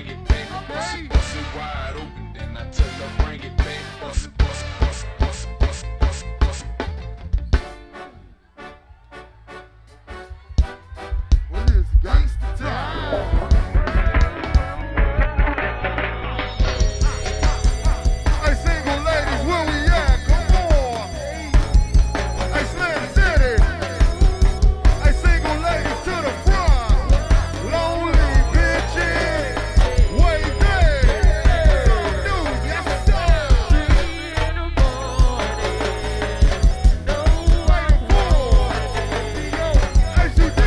bring it back. Bust it wide open, then I tell her bring it back. Bust it, bust it, bust it, bust it, bust it, bust it, bust it. What is gangsta time? Hey, single ladies, where we at? Come on. Hey, Slim City. Hey, single ladies to the front. Lonely bitches. Wait there. Dude, yes, sir. 3 in the morning. Wait for. ACD.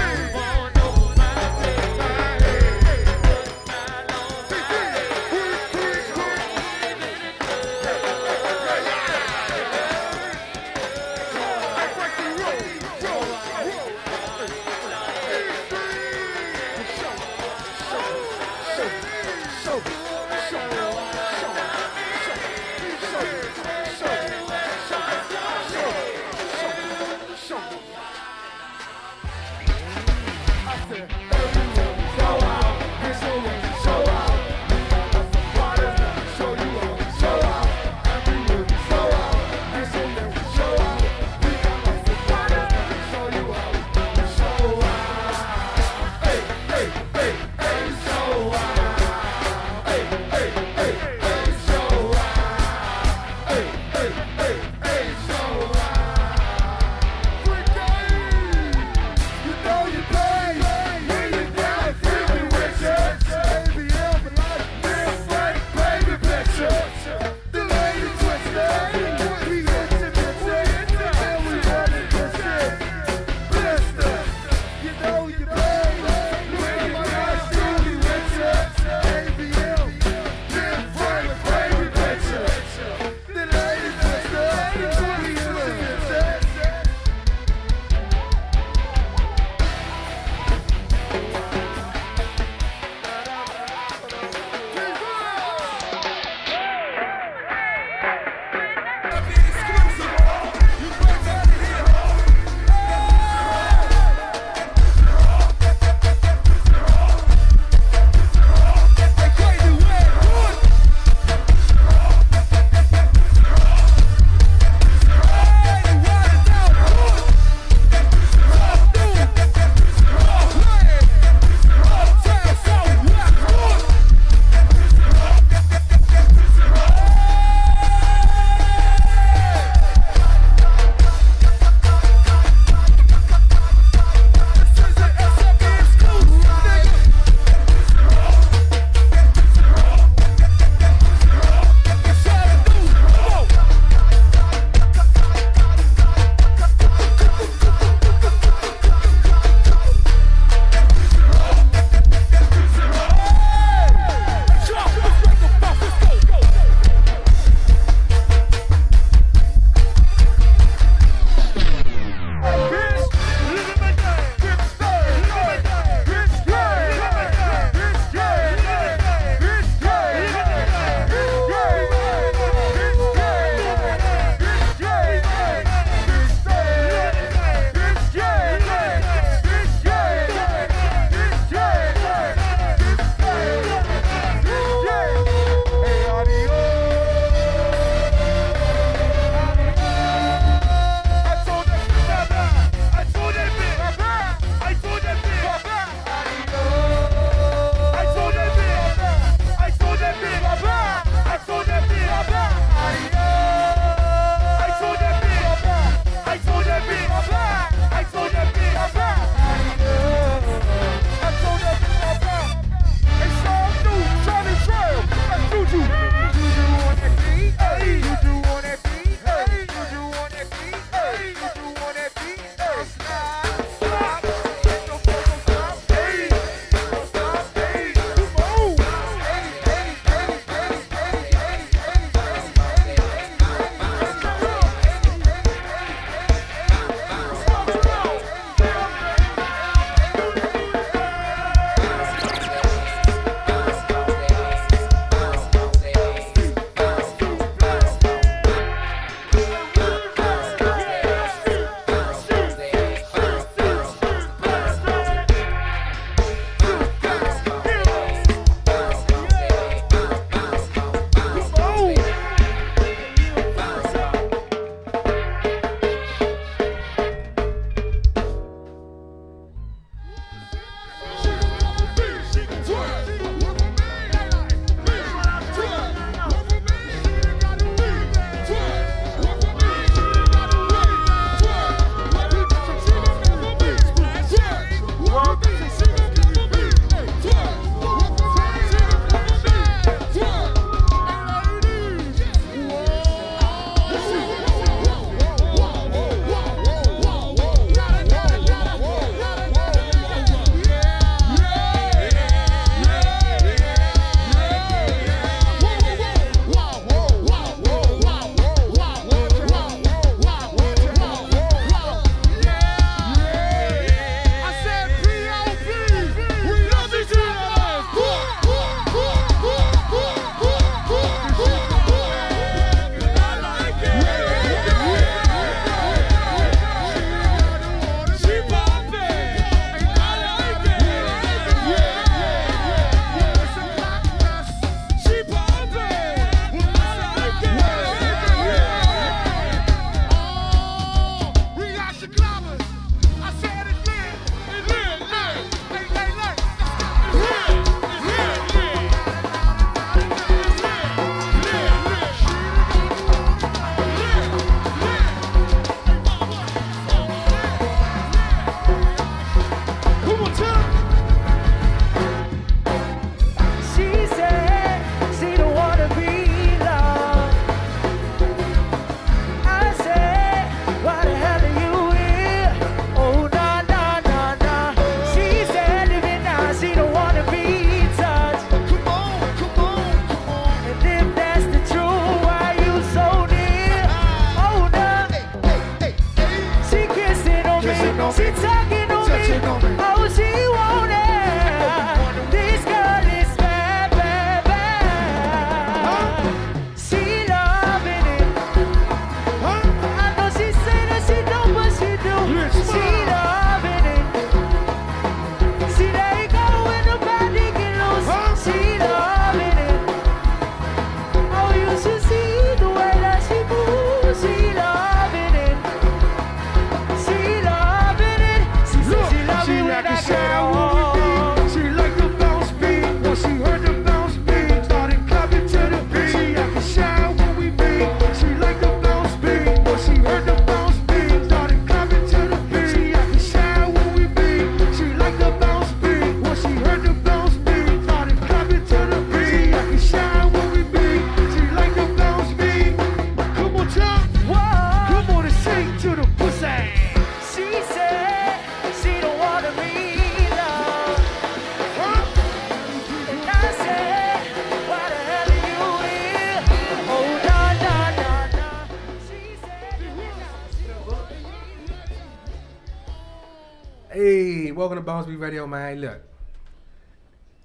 welcome to BounceBeat Radio, man. Look,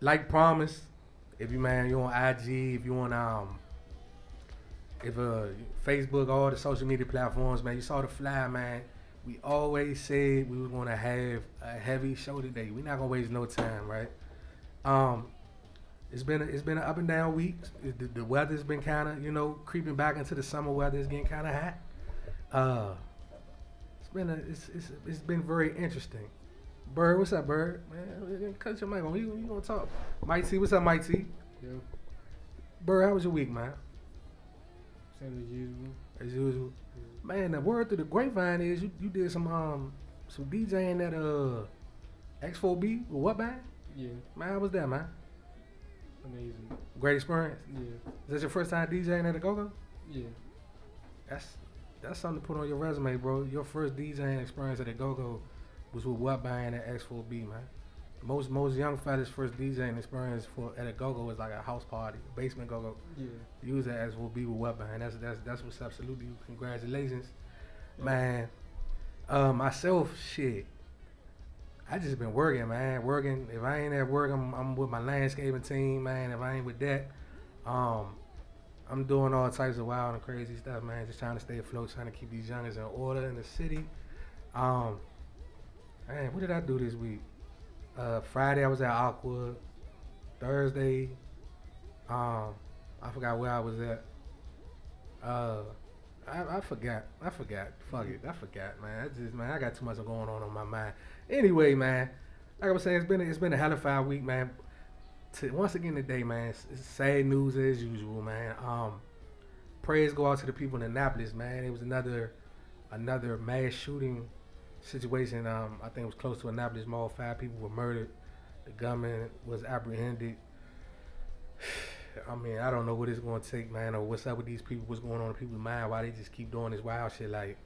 like promised, if you on IG, if you on Facebook, all the social media platforms, man, you saw the fly, man. We always said we were gonna have a heavy show today. We're not gonna waste no time, right? It's been an up and down week. The weather's been kind of creeping back into the summer weather. It's getting kind of hot. It's been very interesting. Bird, what's up, Bird? Man, cut your mic on. You gonna talk? Mike T, what's up, Mike T? Yeah. Bird, how was your week, man? Same as usual. As usual. Yeah. Man, the word through the grapevine is you did some DJing at X4B with what band? Yeah. Man, how was that, man? Amazing. Great experience. Yeah. Is this your first time DJing at a go-go? Yeah. That's something to put on your resume, bro. Your first DJing experience at a go-go was with what band at X4B, man? Most young fellas' first DJing experience at a go-go was like a house party, basement go-go. Yeah. You was at X4B with what band? That's what's up. Salute you. Congratulations, man. Myself, shit. I just been working, man. Working. If I ain't at work, I'm with my landscaping team, man. If I ain't with that, I'm doing all types of wild and crazy stuff, man. Just trying to stay afloat, trying to keep these youngers in order in the city. Man, what did I do this week? Friday I was at Aqua. Thursday, I forgot where I was at. I forgot. Fuck it. I forgot, man. I got too much going on my mind. Anyway, man, like I was saying, it's been a hell of a week, man. Once again today, man, it's sad news as usual, man. Praise go out to the people in Annapolis, man. It was another mass shooting situation. I think it was close to Annapolis Mall. 5 people were murdered. The gunman was apprehended. I mean, I don't know what it's going to take, man, or what's up with these people, what's going on in people's mind, why they just keep doing this wild shit. Like,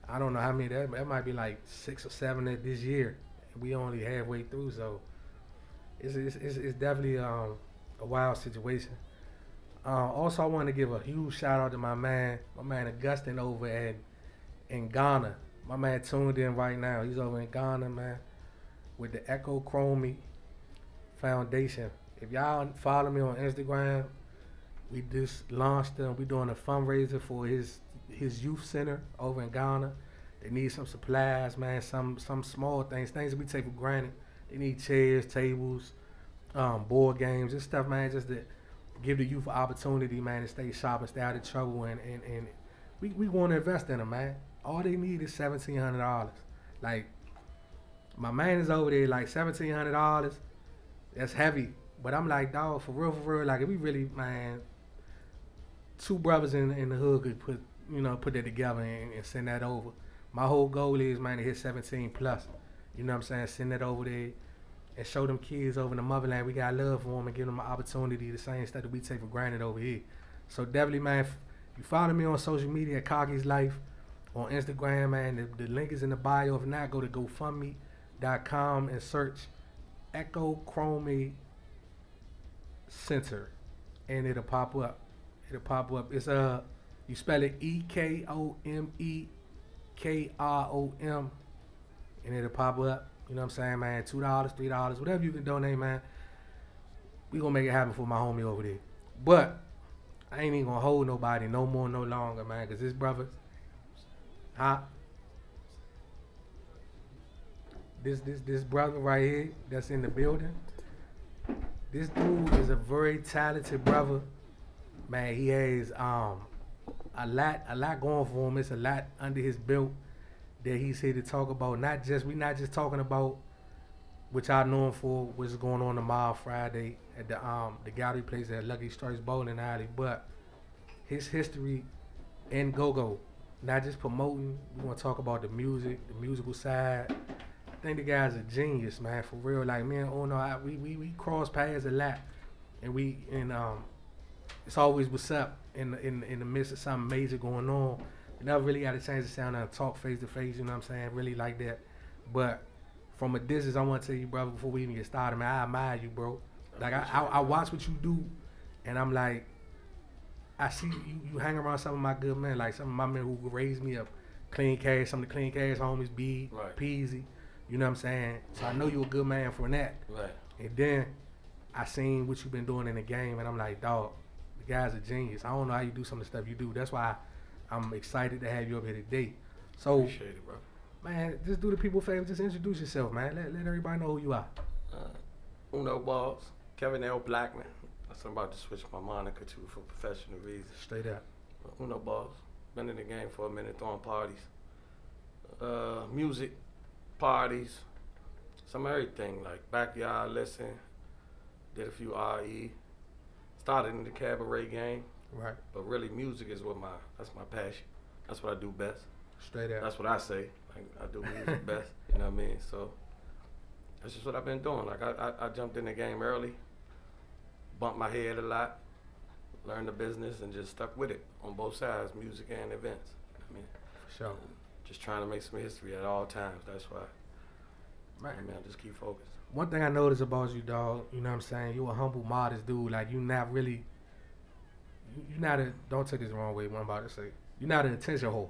I don't know how many, that might be like 6 or 7 this year. We only halfway through, so it's definitely a wild situation. Also, I want to give a huge shout out to my man Augustin over in Ghana. My man tuned in right now. He's over in Ghana, man, with the Echo Chromie Foundation. If y'all follow me on Instagram, we just launched them. We doing a fundraiser for his youth center over in Ghana. They need some supplies, man, some small things that we take for granted. They need chairs, tables, board games, and stuff, man, just to give the youth an opportunity, man, to stay sharp and stay out of trouble. And we want to invest in them, man. All they need is $1,700. Like, my man is over there, like $1,700. That's heavy. But I'm like, dog, for real, like, if we really, man, 2 brothers in the hood could put that together and send that over. My whole goal is, man, to hit 17 plus. You know what I'm saying? Send that over there and show them kids over in the motherland we got love for them and give them an opportunity, the same stuff that we take for granted over here. So definitely, man, if you follow me on social media at Cocky's Life on Instagram, man, the link is in the bio. If not, go to GoFundMe.com and search Echo Chromie Center, and it'll pop up. It's you spell it EKOMEKROM, and it'll pop up. You know what I'm saying, man? $2, $3, whatever you can donate, man. We gonna make it happen for my homie over there. But I ain't even gonna hold nobody no more, no longer, man, cause this brother, this brother right here that's in the building. This dude is a very talented brother, man. He has a lot going for him. It's a lot under his belt that he's here to talk about. We not just talking about what y'all know him for, what's going on tomorrow Friday at the gallery place at Lucky Strikes Bowling Alley, but his history in go-go. Not just promoting. We want to talk about the music, the musical side. I think the guy's a genius, man, for real. Like, man, we cross paths a lot, and it's always what's up in the midst of something major going on. We never really got to change the sound and talk face to face. You know what I'm saying? Really like that. But from a distance, I want to tell you, brother, before we even get started, man, I admire you, bro. Like, I watch what you do, and I'm like, I see you hang around some of my good men, like some of my men who raised me up, Clean Cash, some of the Clean Cash homies, B, right. Peasy. You know what I'm saying? So I know you a good man for that. Right. And then I seen what you've been doing in the game, and I'm like, dog, the guy's a genius. I don't know how you do some of the stuff you do. That's why I'm excited to have you up here today. So, Appreciate it, bro. man, just do the people a favor. Just introduce yourself, man. Let everybody know who you are. Uno Balls, Kevin L. Blackman. I'm about to switch my moniker to for professional reasons. Straight up. Uno Balls. Been in the game for a minute, throwing parties. Music, parties, some everything, like backyard listen. Did a few RE. Started in the cabaret game. Right. But really music is that's my passion. That's what I do best. Straight up. That's what I say. Like, I do music best. You know what I mean? So that's just what I've been doing. Like I jumped in the game early, bumped my head a lot, learned the business, and just stuck with it on both sides, music and events. I mean, For sure. just trying to make some history at all times. That's why. Man. I mean, I just keep focused. One thing I noticed about you, dog, you know what I'm saying? You a humble, modest dude. Like, you not really, you not a, don't take this the wrong way, what I'm about to say. You're not an attention whore.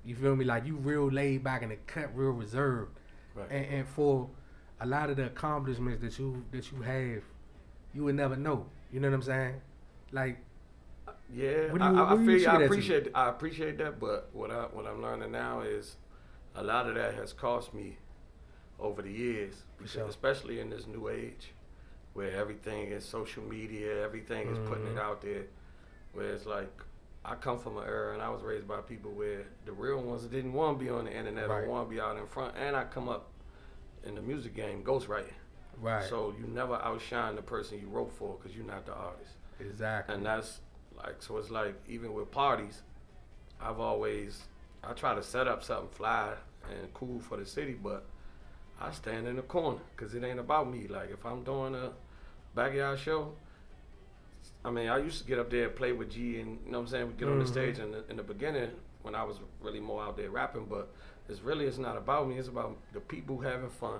You feel me? Like, you real laid back in the cut, real reserved. Right. And for a lot of the accomplishments that you have, you would never know. You know what I'm saying? Like, Yeah, What do you- I what do you feel I attribute that to? appreciate that, but what I'm learning now is a lot of that has cost me over the years, For sure. especially in this new age where everything is social media, everything is putting it out there. Where it's like, I come from an era and I was raised by people where the real ones didn't want to be on the internet Right. or want to be out in front, and I come up in the music game ghostwriting. right. So you never outshine the person you wrote for because you're not the artist. Exactly. And that's like, so it's like, even with parties, I try to set up something fly and cool for the city, but I stand in the corner because it ain't about me. Like, if I'm doing a backyard show, I mean, I used to get up there and play with G, and you know what I'm saying, we get on the stage in the beginning when I was really more out there rapping, but it's not about me, it's about the people having fun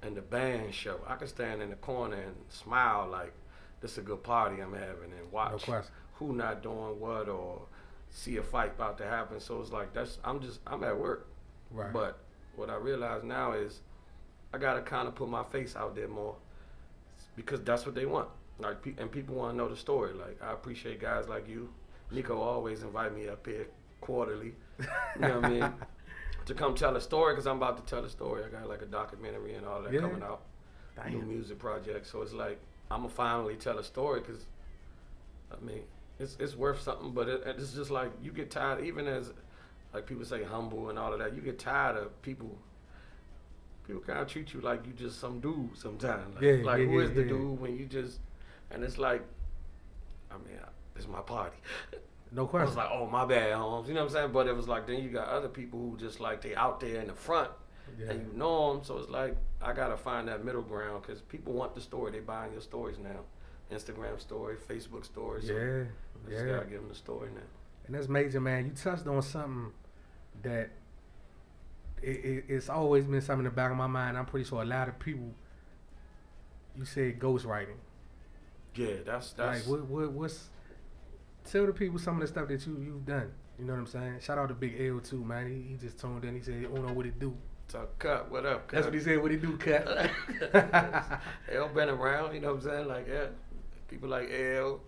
and the band show. I can stand in the corner and smile like this is a good party I'm having, and No watch question. who not doing what, or see a fight about to happen. So it's like, I'm at work. Right. But what I realize now is I gotta kind of put my face out there more because that's what they want. Like, and people want to know the story. Like, I appreciate guys like you. Nico always invite me up here quarterly. You know what I mean? To come tell a story, because I'm about to tell a story. I got like a documentary and all that Yeah. coming out. New Damn. music project. So it's like, I'm gonna finally tell a story because, I mean, it's worth something. But it's just like, you get tired, even as like people say humble and all of that. You get tired of people. People kind of treat you like you just some dude sometimes. Like, Yeah, who is the yeah. dude when you just, and it's like, I mean, it's my party. No I question. was like, oh, my bad, Holmes. You know what I'm saying? But it was like, then you got other people who just like, they out there in the front Yeah. and you know them. So it's like, I got to find that middle ground because people want the story. They buying your stories now. Instagram story, Facebook stories. So Yeah. I just Yeah. got to give them the story now. And that's major, man. You touched on something that it's always been something in the back of my mind. I'm pretty sure a lot of people, you said ghostwriting. Yeah, that's Like, what's, tell the people some of the stuff that you've done. You know what I'm saying? Shout out to Big L too, man. He just tuned in. He said, "Oh no, what it do?" so, Cut, what up, Cut? That's what he said. What it do, cut? L been around, you know what I'm saying? Like, yeah, people like L,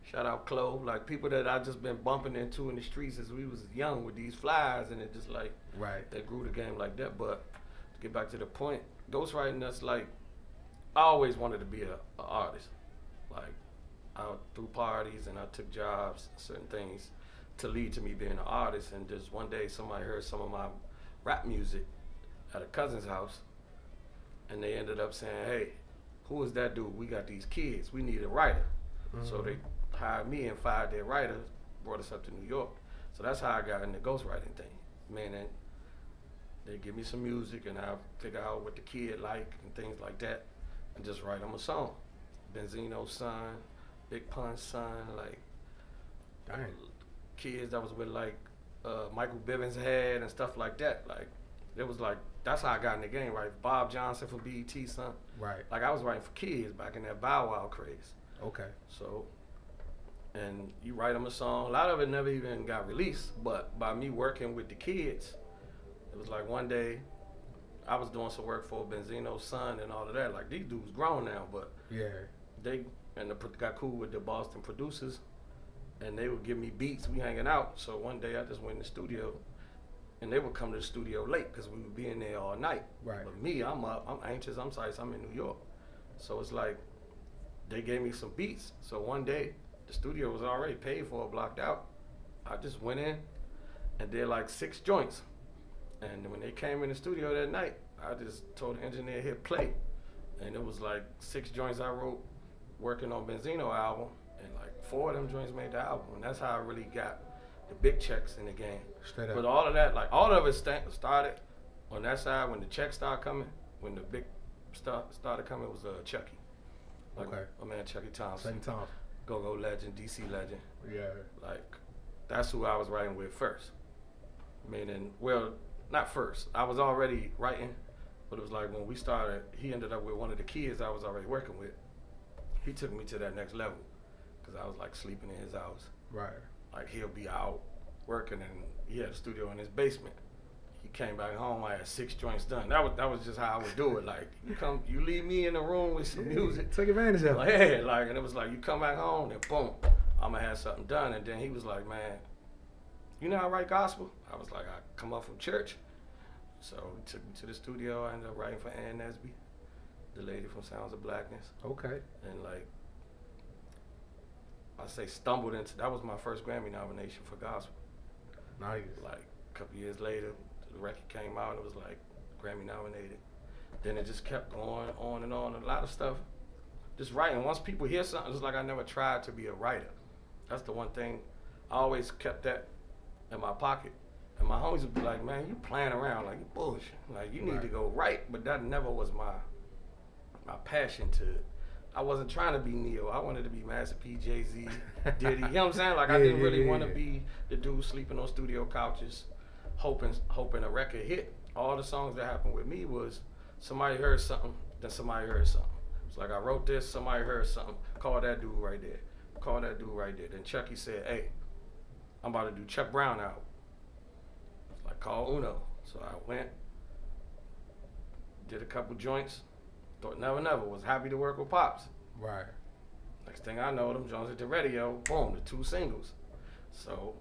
shout out Chloe, like people that I just been bumping into in the streets as we was young with these flies, and it just like, Right. that grew the game like that. But to get back to the point, ghostwriting, that's like, I always wanted to be a artist. Like, I threw parties and I took jobs, certain things to lead to me being an artist. And just one day somebody heard some of my rap music at a cousin's house, and they ended up saying, hey, who is that dude? We got these kids. We need a writer. So they hired me and fired their writer, brought us up to New York. So that's how I got in the ghostwriting thing. Man, and they give me some music and I figure out what the kid like and things like that and just write them a song. Benzino's son, Big Pun's son, like Dang. kids that was with like Michael Bivins had and stuff like that. Like, it was like, that's how I got in the game, right? Bob Johnson from BET, son. Right. Like, I was writing for kids back in that Bow Wow craze. Okay. So, and you write them a song. A lot of it never even got released, but by me working with the kids, it was like one day I was doing some work for Benzino's son and all of that. Like, these dudes grown now, but Yeah. they got cool with the Boston producers, and they would give me beats. We hanging out. So one day I just went in the studio, and they would come to the studio late because we would be in there all night. Right. But me, I'm up, I'm anxious, I'm psyched, I'm in New York. So it's like they gave me some beats. So one day the studio was already paid for, blocked out. I just went in and did like 6 joints. And when they came in the studio that night, I just told the engineer, hit play. And it was like 6 joints I wrote working on Benzino album, and like 4 of them joints made the album. And that's how I really got the big checks in the game. Straight up. But all of that, like all of it started on that side when the checks started coming. When the big stuff started coming, it was Chucky. Like, Okay. my man Chucky Thompson. Same time. Go-Go legend, DC legend. Yeah. Like, that's who I was writing with first. Meaning, well, not first. I was already writing, but it was like when we started, he ended up with one of the kids I was already working with. He took me to that next level because I was like sleeping in his house. Right. Like, he'll be out working, and he had a studio in his basement. He came back home, I had 6 joints done. That was just how I would do it. Like, you leave me in the room with some music. Take advantage of it. Like, yeah, like, and it was like, you come back home, and boom, I'm gonna have something done. And then he was like, man, you know how I write gospel? I was like, I come up from church. So he took me to the studio. I ended up writing for Ann Nesby, the lady from Sounds of Blackness. Okay. And like, I say stumbled into, that was my first Grammy nomination for gospel. Nice. Like, a couple years later, the record came out, and it was like Grammy nominated. Then it just kept going on and on. A lot of stuff, just writing. Once people hear something, it's like I never tried to be a writer. That's the one thing. I always kept that in my pocket. And my homies would be like, man, you playing around, like, you bullshit. Like, you need to go write. But that never was my passion to, I wasn't trying to be Neo. I wanted to be Master P, Jay-Z, Diddy. You know what I'm saying? Like, I didn't really want to be the dude sleeping on studio couches, hoping a record hit. All the songs that happened with me was somebody heard something, then somebody heard something. It's like, I wrote this, somebody heard something. Call that dude right there. Call that dude right there. Then Chucky said, hey, I'm about to do Chuck Brown album. It's like, call Uno. So I went, did a couple joints. Thought never, was happy to work with Pops. Right. Next thing I know, them Jones at the radio, boom, the 2 singles. So,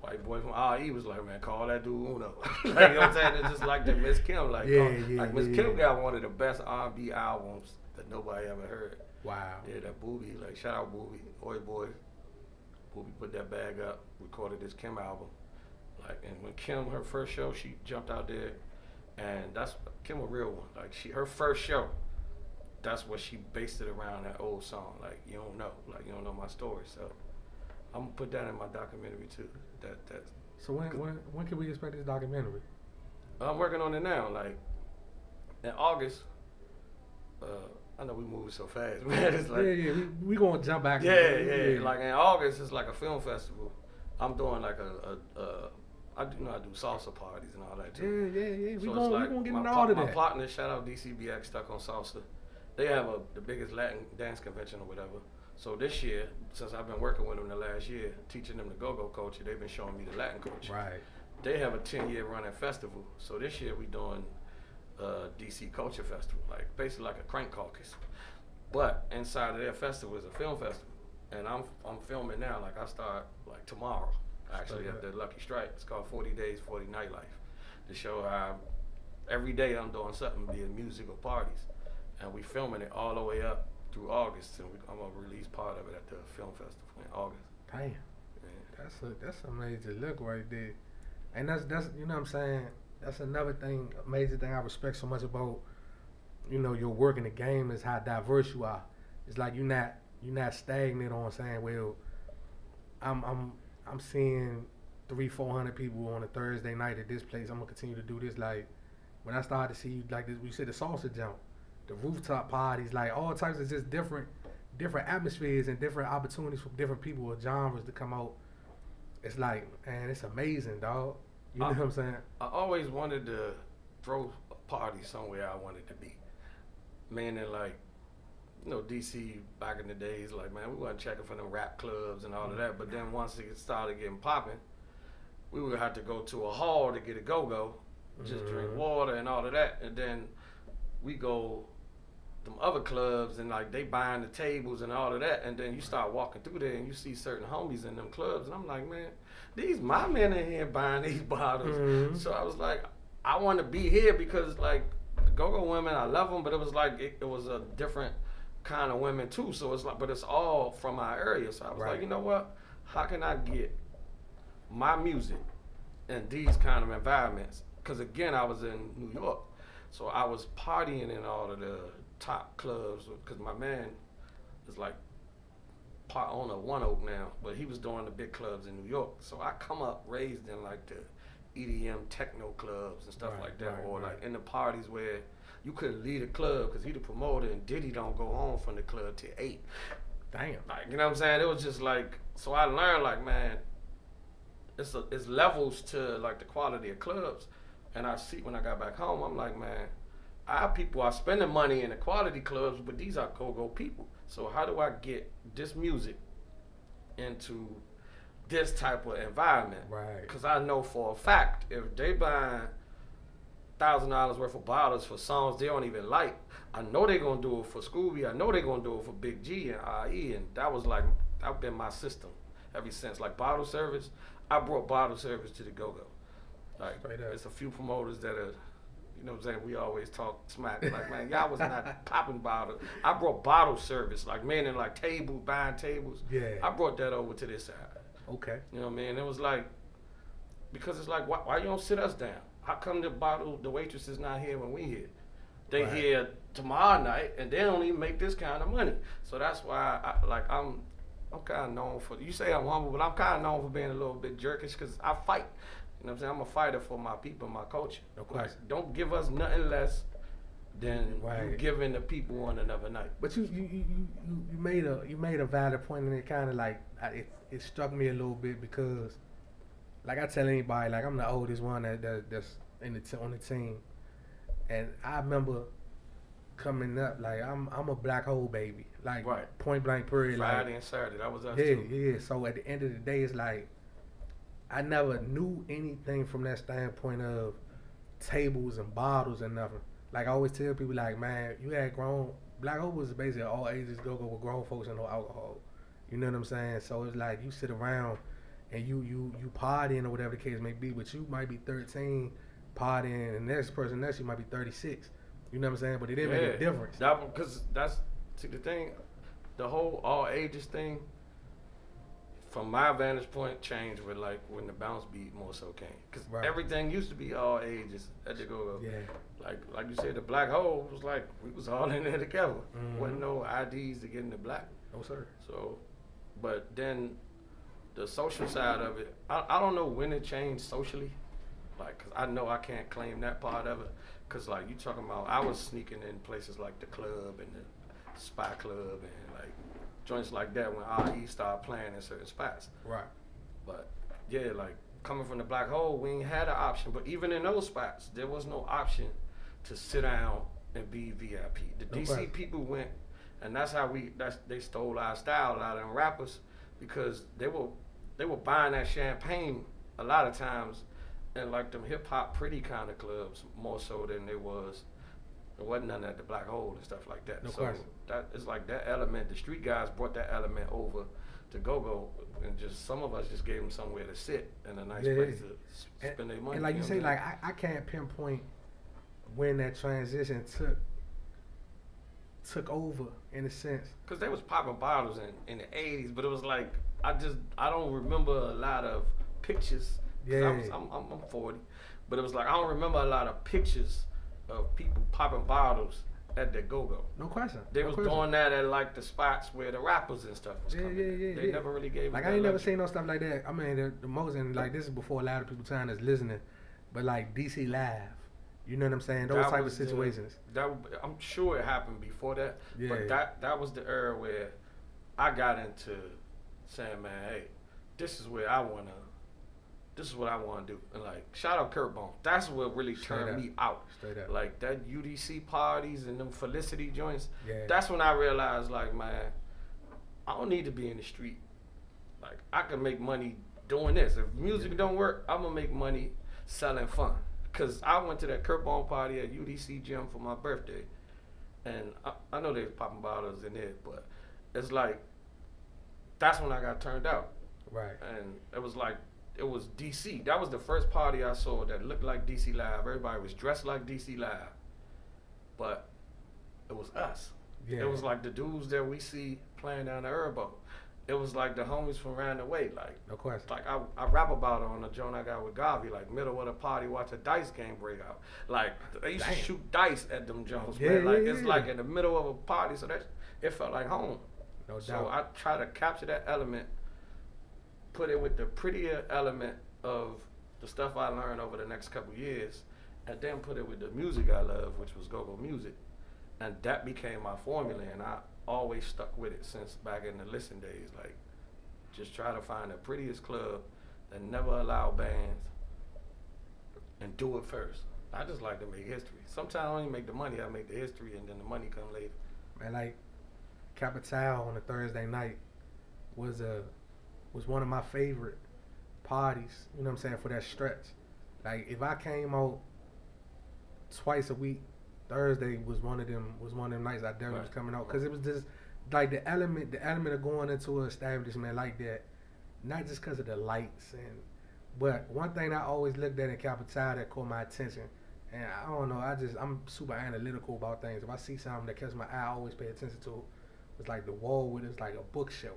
white boy from IE was like, man, call that dude Uno. Like, you know what I'm saying? It's just like the Miss Kim. Like, like Miss Kim got one of the best R&B albums that nobody ever heard. Wow. Yeah, that Booby, like, shout out Booby, Oi Boy. Booby put that bag up, recorded this Kim album. Like, and when Kim, her first show, she jumped out there, and that's, Kim a real one. Like, her first show, that's what she based it around, that old song. Like, you don't know my story. So I'm gonna put that in my documentary too. So when can we expect this documentary? I'm working on it now. Like, in August, I know we move so fast, man. It's like, we gonna jump back. Yeah. Like, in August, it's like a film festival. I'm doing like I do salsa parties and all that too. Yeah. We So gonna get into all of my that. partner, shout out DCBX, Stuck on Salsa. They have the biggest Latin dance convention or whatever. So this year, since I've been working with them the last year, teaching them the go-go culture, they've been showing me the Latin culture. Right. They have a 10-year running festival. So this year we doing DC Culture Festival, like basically like a crank caucus. But inside of their festival is a film festival. And I'm filming now, like I start like tomorrow, actually at the Lucky Strike. It's called 40 Days, 40 Nightlife. To show how every day I'm doing something, be it music or parties. And we filming it all the way up through August, and I'm gonna release part of it at the film festival in August. Damn. Yeah. That's a major look right there. And that's you know what I'm saying? That's another thing, a major thing I respect so much about, you know, your work in the game is how diverse you are. It's like you're not stagnant on saying, well, I'm seeing 300-400 people on a Thursday night at this place. I'm gonna continue to do this. Like, when I started to see you, like this, we said the salsa jump, the rooftop parties, like all types of just different atmospheres and different opportunities for different people or genres to come out. It's like, man, it's amazing, dog. You know what I'm saying? I always wanted to throw a party somewhere I wanted to be. Meaning, like, you know, DC back in the days, like, man, we wasn't checking for them rap clubs and all of that. But then once it started getting popping, we would have to go to a hall to get a go-go. just drink water and all of that. And then we go them other clubs and like they buying the tables and all of that. And then you start walking through there and you see certain homies in them clubs. And I'm like, man, these my men in here buying these bottles. So I was like, I want to be here because like the go-go women, I love them, but it was like, it was a different kind of women too. So it's like, but it's all from our area. So I was like, you know what? How can I get my music in these kind of environments? Because again, I was in New York. So I was partying in all of the top clubs because my man is like part owner of One Oak now, but he was doing the big clubs in New York. So I come up raised in like the EDM techno clubs and stuff like that, or like in the parties where you couldn't leave the club because he the promoter and Diddy don't go home from the club till 8. Damn. Like, you know what I'm saying? It was just like, so I learned like, man, it's levels to like the quality of clubs. And I see when I got back home, I'm like, man, our people are spending money in the quality clubs, but these are go-go people. So how do I get this music into this type of environment? Right. Because I know for a fact, if they buying $1,000 worth of bottles for songs they don't even like, I know they're going to do it for Scooby. I know they're going to do it for Big G and IE. And that was like, that's been my system ever since. Like bottle service, I brought bottle service to the go-go. Like, it's a few promoters that are, you know what I'm saying, we always talk smack. Like, man, y'all was not popping bottles. I brought bottle service, like, man, and like tables, buying tables. Yeah. I brought that over to this side. Okay. You know what I mean? It was like, because it's like, why you don't sit us down? How come the waitress is not here when we here? They here tomorrow night, and they don't even make this kind of money. So that's why, I'm kind of known for, you say I'm humble, but I'm kind of known for being a little bit jerkish because I fight. You know what I'm saying? I'm a fighter for my people, my culture. Like, don't give us nothing less than you giving the people on another night. But you made a valid point, and it kind of like it struck me a little bit because, like I tell anybody, like I'm the oldest one that's on the team, and I remember coming up like I'm a black hole baby, like point blank period. Friday like, and Saturday, that was us too. Yeah. So at the end of the day, it's like, I never knew anything from that standpoint of tables and bottles and nothing. Like I always tell people, like, man, you had Black Hole was basically all ages go with grown folks and no alcohol. You know what I'm saying? So it's like you sit around and you partying or whatever the case may be, but you might be 13 partying, and the next person next you might be 36. You know what I'm saying? But it didn't make a difference. Because that's see the thing, the whole all ages thing. From my vantage point, changed with like when the BounceBeat more so came, because everything used to be all ages at the go-go. Yeah. Like you said, the Black Hole was like we was all in there together. Wasn't no IDs to get in the black. No sir. So, but then the social side of it, I don't know when it changed socially, like because I know I can't claim that part of it, because like you talking about, I was sneaking in places like the club and the Spy Club and like joints like that when IE started playing in certain spots. Right. But yeah, like coming from the Black Hole, we ain't had an option. But even in those spots, there was no option to sit down and be VIP. The DC people went, and that's how they stole our style out of them rappers, because they were buying that champagne a lot of times in like them hip hop pretty kind of clubs more so than there wasn't none at the Black Hole and stuff like that. So that it's like that element. The street guys brought that element over to go-go, and just some of us just gave them somewhere to sit and a nice place to spend their money. And like you say, like I can't pinpoint when that transition took over in a sense. Because they was popping bottles in the 80s, but it was like I don't remember a lot of pictures. I'm 40, but it was like I don't remember a lot of pictures of people popping bottles at the go-go. No question. They was doing that at like the spots where the rappers and stuff was coming. They never really gave like I ain't never seen no stuff like that. I mean, the most, and like this is before a lot of people time that's listening, but like DC Live, you know what I'm saying? Those type of situations. I'm sure it happened before that, but that was the era where I got into saying, man, hey, this is what I want to do. And like, shout out Kurt Bone. That's what really turned me out. Straight up. Like that UDC parties and them Felicity joints. That's when I realized, like, man, I don't need to be in the street. Like, I can make money doing this. If music don't work, I'm gonna make money selling fun. Cause I went to that Kurt Bone party at UDC gym for my birthday, and I know they was popping bottles in there, but it's like that's when I got turned out. Right. And it was like it was DC. That was the first party I saw that looked like DC Live. Everybody was dressed like DC Live, but it was us. Yeah. It was like the dudes that we see playing down the Herbo. It was like the homies from around the way. Like, No question. like I rap about it on the joint I got with Gavi. Like, middle of the party, watch a dice game break out. Like, they used to Damn. shoot dice at them joints, Yeah, man. Like, yeah, it's yeah. like in the middle of a party, so that it felt like home. No So doubt. I try to capture that element, put it with the prettier element of the stuff I learned over the next couple years, and then put it with the music I love, which was go-go music. And that became my formula, and I always stuck with it since back in the listen days. Like, just try to find the prettiest club that never allow bands and do it first. I just like to make history. Sometimes I don't even make the money, I make the history, and then the money come later. Man, like Capital on a Thursday night was one of my favorite parties. You know what I'm saying, for that stretch. Like, if I came out twice a week, Thursday was one of them nights I definitely was coming out, because it was just like the element of going into an establishment like that, not just because of the lights but one thing I always looked at in Capital that caught my attention, and I don't know, I'm super analytical about things. If I see something that catches my eye, I always pay attention to it. It's like the wall with it's like a bookshelf.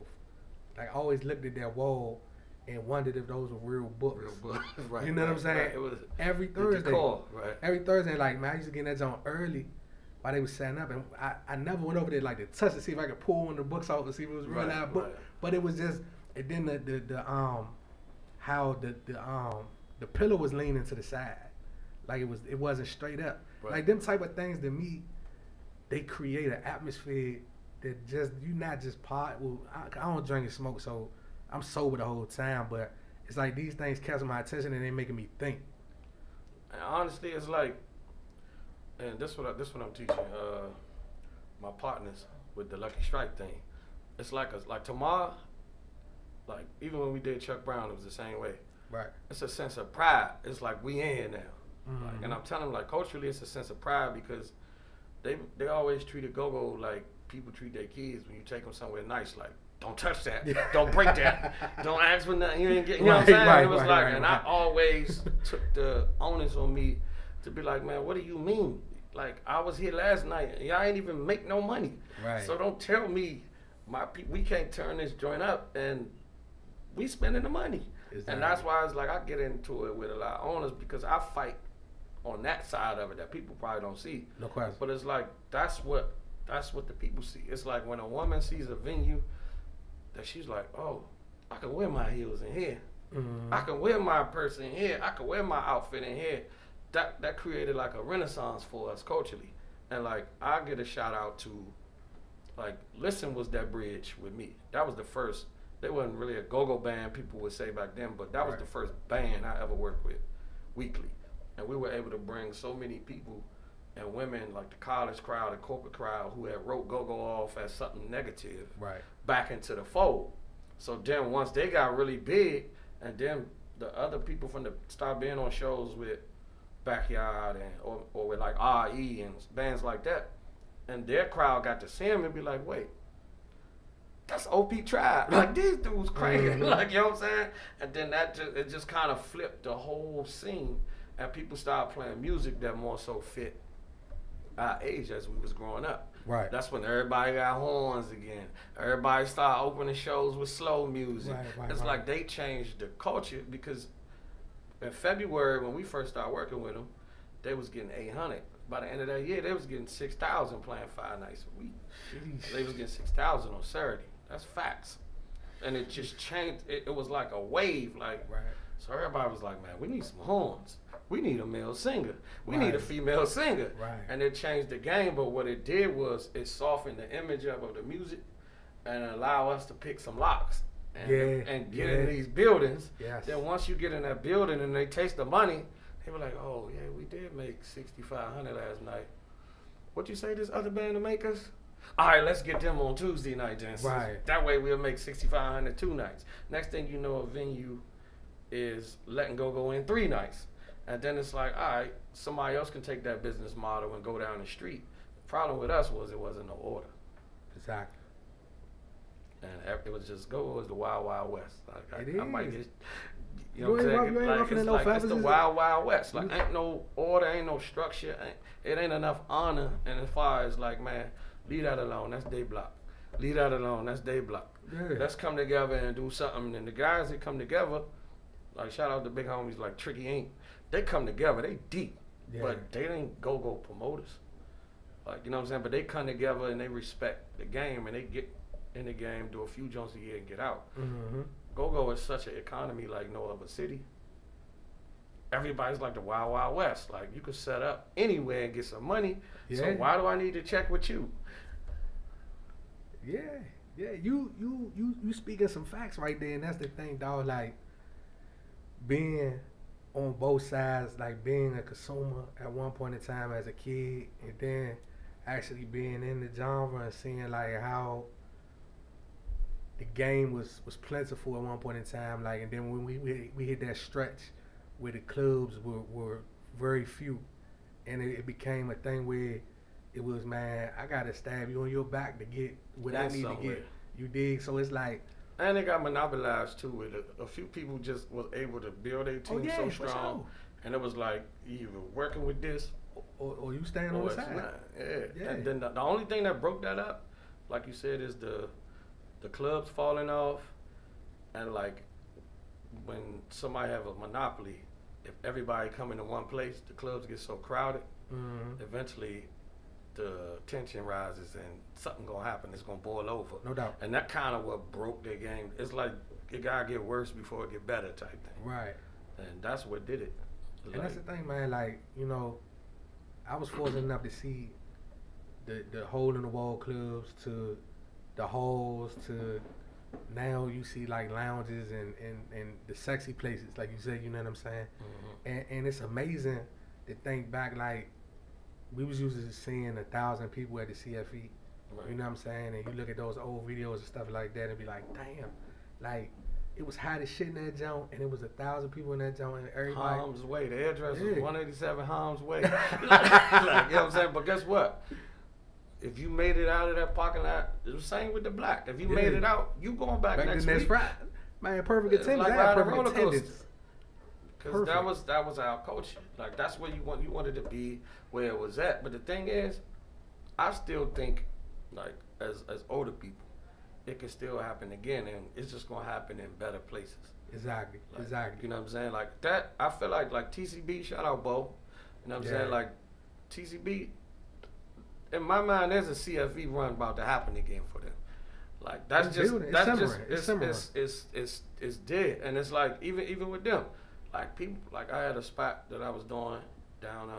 Like, I always looked at that wall and wondered if those were real books. Right, You know what I'm saying? Right. It was Every the Thursday. decor, right. Every Thursday, like, man, I used to get in that zone early while they was setting up, and I never went over there like to touch to see if I could pull one of the books out to see if it was real live book. Right. But it was just, and then how the pillow was leaning to the side, like it wasn't straight up. Right. Like, them type of things to me, they create an atmosphere that just, you not just pot. Well, I don't drink and smoke, so I'm sober the whole time, but it's like these things catch my attention and they making me think. And honestly, it's like, and this what I'm teaching my partners with the Lucky Strike thing. It's like tomorrow, like even when we did Chuck Brown, it was the same way. Right. It's a sense of pride. It's like we in here now. Mm-hmm. Like, and I'm telling them, like, culturally, it's a sense of pride because they always treated go-go like people treat their kids when you take them somewhere nice. Like, don't touch that. Yeah. Don't break that. Don't ask for nothing. You ain't getting. You know what I'm saying? Right, it was right, like, right, and right. I always took the onus on me to be like, man, what do you mean? Like, I was here last night. And y'all ain't even make no money. Right. So don't tell me we can't turn this joint up and we spending the money. Exactly. And that's why it's like I get into it with a lot of owners because I fight on that side of it that people probably don't see. No question. But it's like that's what the people see. It's like when a woman sees a venue that she's like, oh, I can wear my heels in here. Mm-hmm. I can wear my purse in here. I can wear my outfit in here. That created like a renaissance for us culturally. And like I get a shout out to like Listen was that bridge with me. That was the first. They wasn't really a go-go band people would say back then, but that was Right. the first band I ever worked with weekly. And we were able to bring so many people and women like the college crowd, the corporate crowd who had wrote go-go off as something negative Right. back into the fold. So then once they got really big and then the other people from the start being on shows with Backyard and or with like RE and bands like that, and their crowd got to see them and be like, wait, that's OP Tribe. Like, these dudes crazy. Mm-hmm. Like, you know what I'm saying? And then it just kind of flipped the whole scene and people started playing music that more so fit our age as we was growing up. Right. That's when everybody got horns again. Everybody started opening shows with slow music. Right, It's right. like they changed the culture because in February when we first started working with them, they was getting 800. By the end of that year, they was getting 6,000 playing 5 nights a week. Sheesh. They was getting 6,000 on Saturday. That's facts. And it just changed. It was like a wave. Like, Right. so everybody was like, man, we need some horns. We need a male singer. We Right. need a female singer. Right. And it changed the game. But what it did was it softened the image of the music and allow us to pick some locks and, Yeah, and get yeah. in these buildings. Yes. Then once you get in that building and they taste the money, they were like, oh, yeah, we did make $6,500 last night. What you say this other band to make us? All right, let's get them on Tuesday night then. Right. That way we'll make $6,500 2 nights. Next thing you know, a venue is letting go in 3 nights. And then it's like, all right, somebody else can take that business model and go down the street. The problem with us was it wasn't no order. Exactly. And it was just go. It was the Wild Wild West. Like, It I might is. get, you know what I'm saying? You ain't Like, ruffling it's no like it's feathers, the is it? Wild Wild West. Like ain't no order, ain't no structure. It ain't enough honor. And as far as like, man, leave that alone. That's day block. Leave that alone. That's day block. Yeah. Let's come together and do something. And the guys that come together, like shout out to big homies like Tricky Inc. They come together. They deep, Yeah. but they ain't go promoters. Like you know what I'm saying? But they come together and they respect the game and they get in the game, do a few jumps a year and get out. Mm-hmm. Go is such an economy like no other city. Everybody's like the Wild Wild West. Like you could set up anywhere and get some money. So Yeah. why do I need to check with you? Yeah, yeah. You speaking some facts right there, and that's the thing, dog. Like being on both sides, like being a consumer at one point in time as a kid, and then actually being in the genre and seeing like how the game was plentiful at one point in time. Like, and then when we hit that stretch where the clubs were very few, and it became a thing where it was, man, I gotta stab you on your back to get what I And need to somewhere. get. You dig? So it's like, And they got monopolized too. With a few people just was able to build their team so for strong, sure. and it was like you either working with this Or you stand on or the it's side. not. Yeah. Yeah. And then the only thing that broke that up, like you said, is the clubs falling off, and like when somebody have a monopoly, if everybody come into one place, the clubs get so crowded. Mm-hmm. Eventually the tension rises and something gonna happen. It's gonna boil over. No doubt. And that kind of what broke their game. It's like it gotta get worse before it get better type thing. Right. And that's what did it. And that's the thing, man. Like, you know, I was fortunate enough to see the hole in the wall clubs to the halls to now you see like lounges and the sexy places, like you said, you know what I'm saying? Mhm. And it's amazing to think back, like we was used to seeing 1,000 people at the CFE. Right. You know what I'm saying? And you look at those old videos and stuff like that and be like, damn, like it was hot as shit in that joint, and it was 1,000 people in that joint, and everybody. Harm's Way. The address was Yeah. 187 Harm's Way. Like, you know what I'm saying? But guess what? If you made it out of that parking lot, it was the same with the black. If you Yeah. made it out, you going back next the next week. Friday. Man, perfect It's attendance. like I had riding a perfect roller coaster. attendance. Because Perfect. that was our culture. Like that's where you wanted to be where it was at. But the thing is, I still think like as older people, it can still happen again, and it's just gonna happen in better places. Exactly. Like, Exactly. You know what I'm saying? Like that, I feel like TCB, shout out Bo. You know what I'm saying? Yeah. Like TCB, in my mind, there's a CFE run about to happen again for them. Like that's It's just building. It's that's simmering. just It's simmering. it's dead, and it's like even with them, like people like I had a spot that I was doing down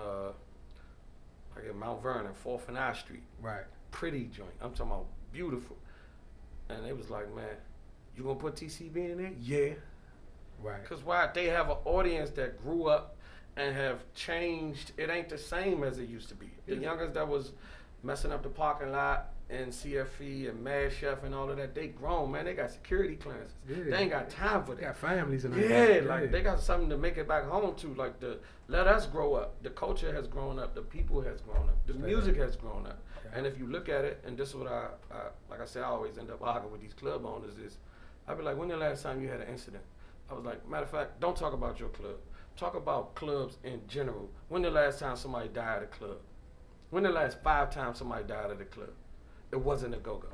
like in Mount Vernon, 4th and I Street, Right. pretty joint. I'm talking about beautiful, and they was like, man, you gonna put TCB in there? Yeah. Right. Because why? They have an audience that grew up and have changed. It ain't the same as it used to be. The Yeah. youngers that was messing up the parking lot and CFE and Mad Chef and all of that, they grown, man. They got security clearances. Yeah. They ain't got time for They that. got families and Yeah, like they got something to make it back home to. Like let us grow up. The culture has grown up. The people has grown up. The Straight music up. has grown up. Yeah. And if you look at it, and this is what I like I said, I always end up arguing with these club owners is, I be like, when the last time you had an incident? I was like, matter of fact, don't talk about your club. Talk about clubs in general. When the last time somebody died at a club? When the last 5 times somebody died at a club? It wasn't a go-go.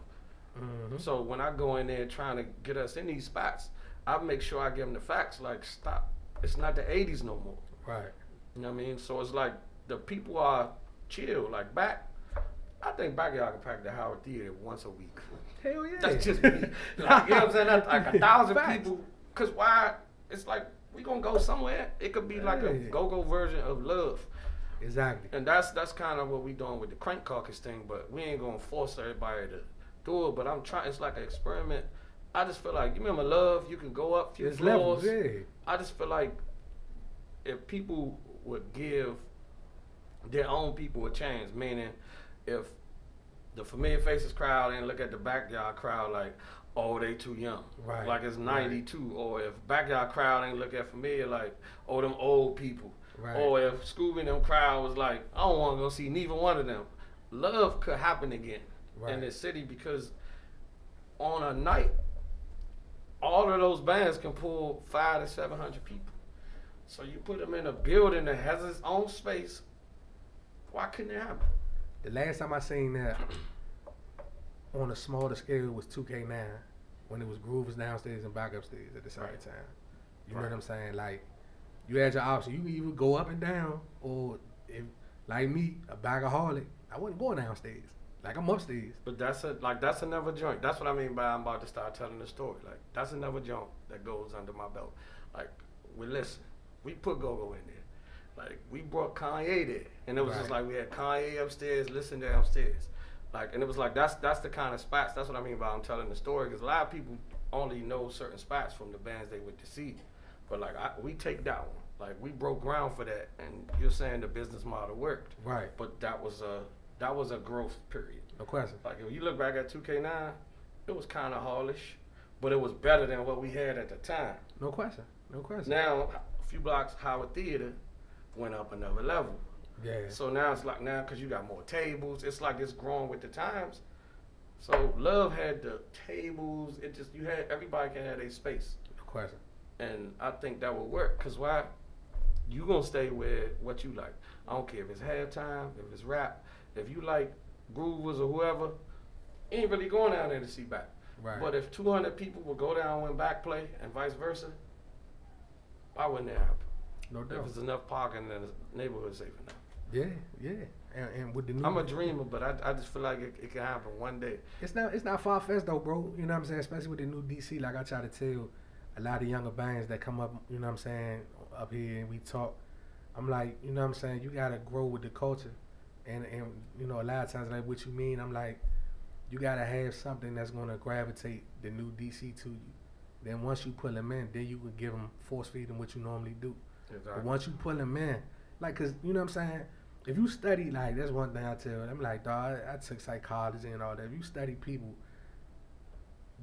Mm-hmm. So when I go in there trying to get us in these spots, I make sure I give them the facts. Like, stop. It's not the 80s no more. Right. You know what I mean? So it's like the people are chill. Like I think Backyard can pack the Howard Theater once a week. Hell yeah. That's just me. Like, you know what I'm saying? That's like 1,000 Facts. people. Because why? It's like, we going to go somewhere. It could be like a Yeah. go-go version of love. Exactly. And that's kind of what we doing with the Crank Caucus thing, but we ain't going to force everybody to do it. But I'm trying, it's like an experiment. I just feel like, you remember Love? You can go up a few There's floors. levels, yeah. I just feel like if people would give their own people a chance, meaning if the Familiar Faces crowd and look at the Backyard crowd like, oh, they too young. Right. Like it's 92. Or if Backyard crowd ain't look at Familiar like, oh, them old people. Right. Or if Scooby and them crowd was like, I don't want to go see neither one of them. Love could happen again in this city because on a night, all of those bands can pull 500 to 700 people. So you put them in a building that has its own space. Why couldn't it happen? The last time I seen that on a smaller scale was 2K9 when it was grooves downstairs and back upstairs at the same time. You know what I'm saying? Like, you had your option. You can either go up and down, or if, like me, a bagaholic, I wasn't going downstairs. Like, I'm upstairs. But that's another joint. That's what I mean by I'm about to start telling the story. Like, that's another joint that goes under my belt. Like, we put Go-Go in there. Like, we brought Kanye there. And it was just like we had Kanye upstairs, listen downstairs. Like, and it was like, that's the kind of spots. That's what I mean by I'm telling the story. Because a lot of people only know certain spots from the bands they went to see. But like, we take that one. Like, we broke ground for that. And you're saying the business model worked. Right. But that was a growth period. No question. Like, if you look back at 2K9, it was kind of harlish, but it was better than what we had at the time. No question. No question. Now, a few blocks Howard Theater went up another level. Yeah. So now it's like, because you got more tables, it's like it's growing with the times. So Love had the tables, everybody can have their space. No question. And I think that would work, because why? You gonna stay with what you like. I don't care if it's halftime, if it's rap, if you like groovers or whoever, ain't really going down there to see back. Right. But if 200 people would go down when back play and vice versa, why wouldn't that happen? No doubt. If there's enough parking, then the neighborhood's safe enough. Yeah. And with the new, I'm a dreamer, but I just feel like it can happen one day. It's not far fetched though, bro. You know what I'm saying? Especially with the new DC. Like I try to tell a lot of younger bands that come up, you know what I'm saying, up here and we talk. I'm like, you know what I'm saying, you gotta grow with the culture. And you know, a lot of times like what you mean, I'm like, you gotta have something that's gonna gravitate the new DC to you. Then once you pull them in, then you can give them, force feed them what you normally do. Exactly. But once you pull them in, like, cause you know what I'm saying, if you study, like, that's one thing I tell them, like, dog, I took psychology and all that. If you study people,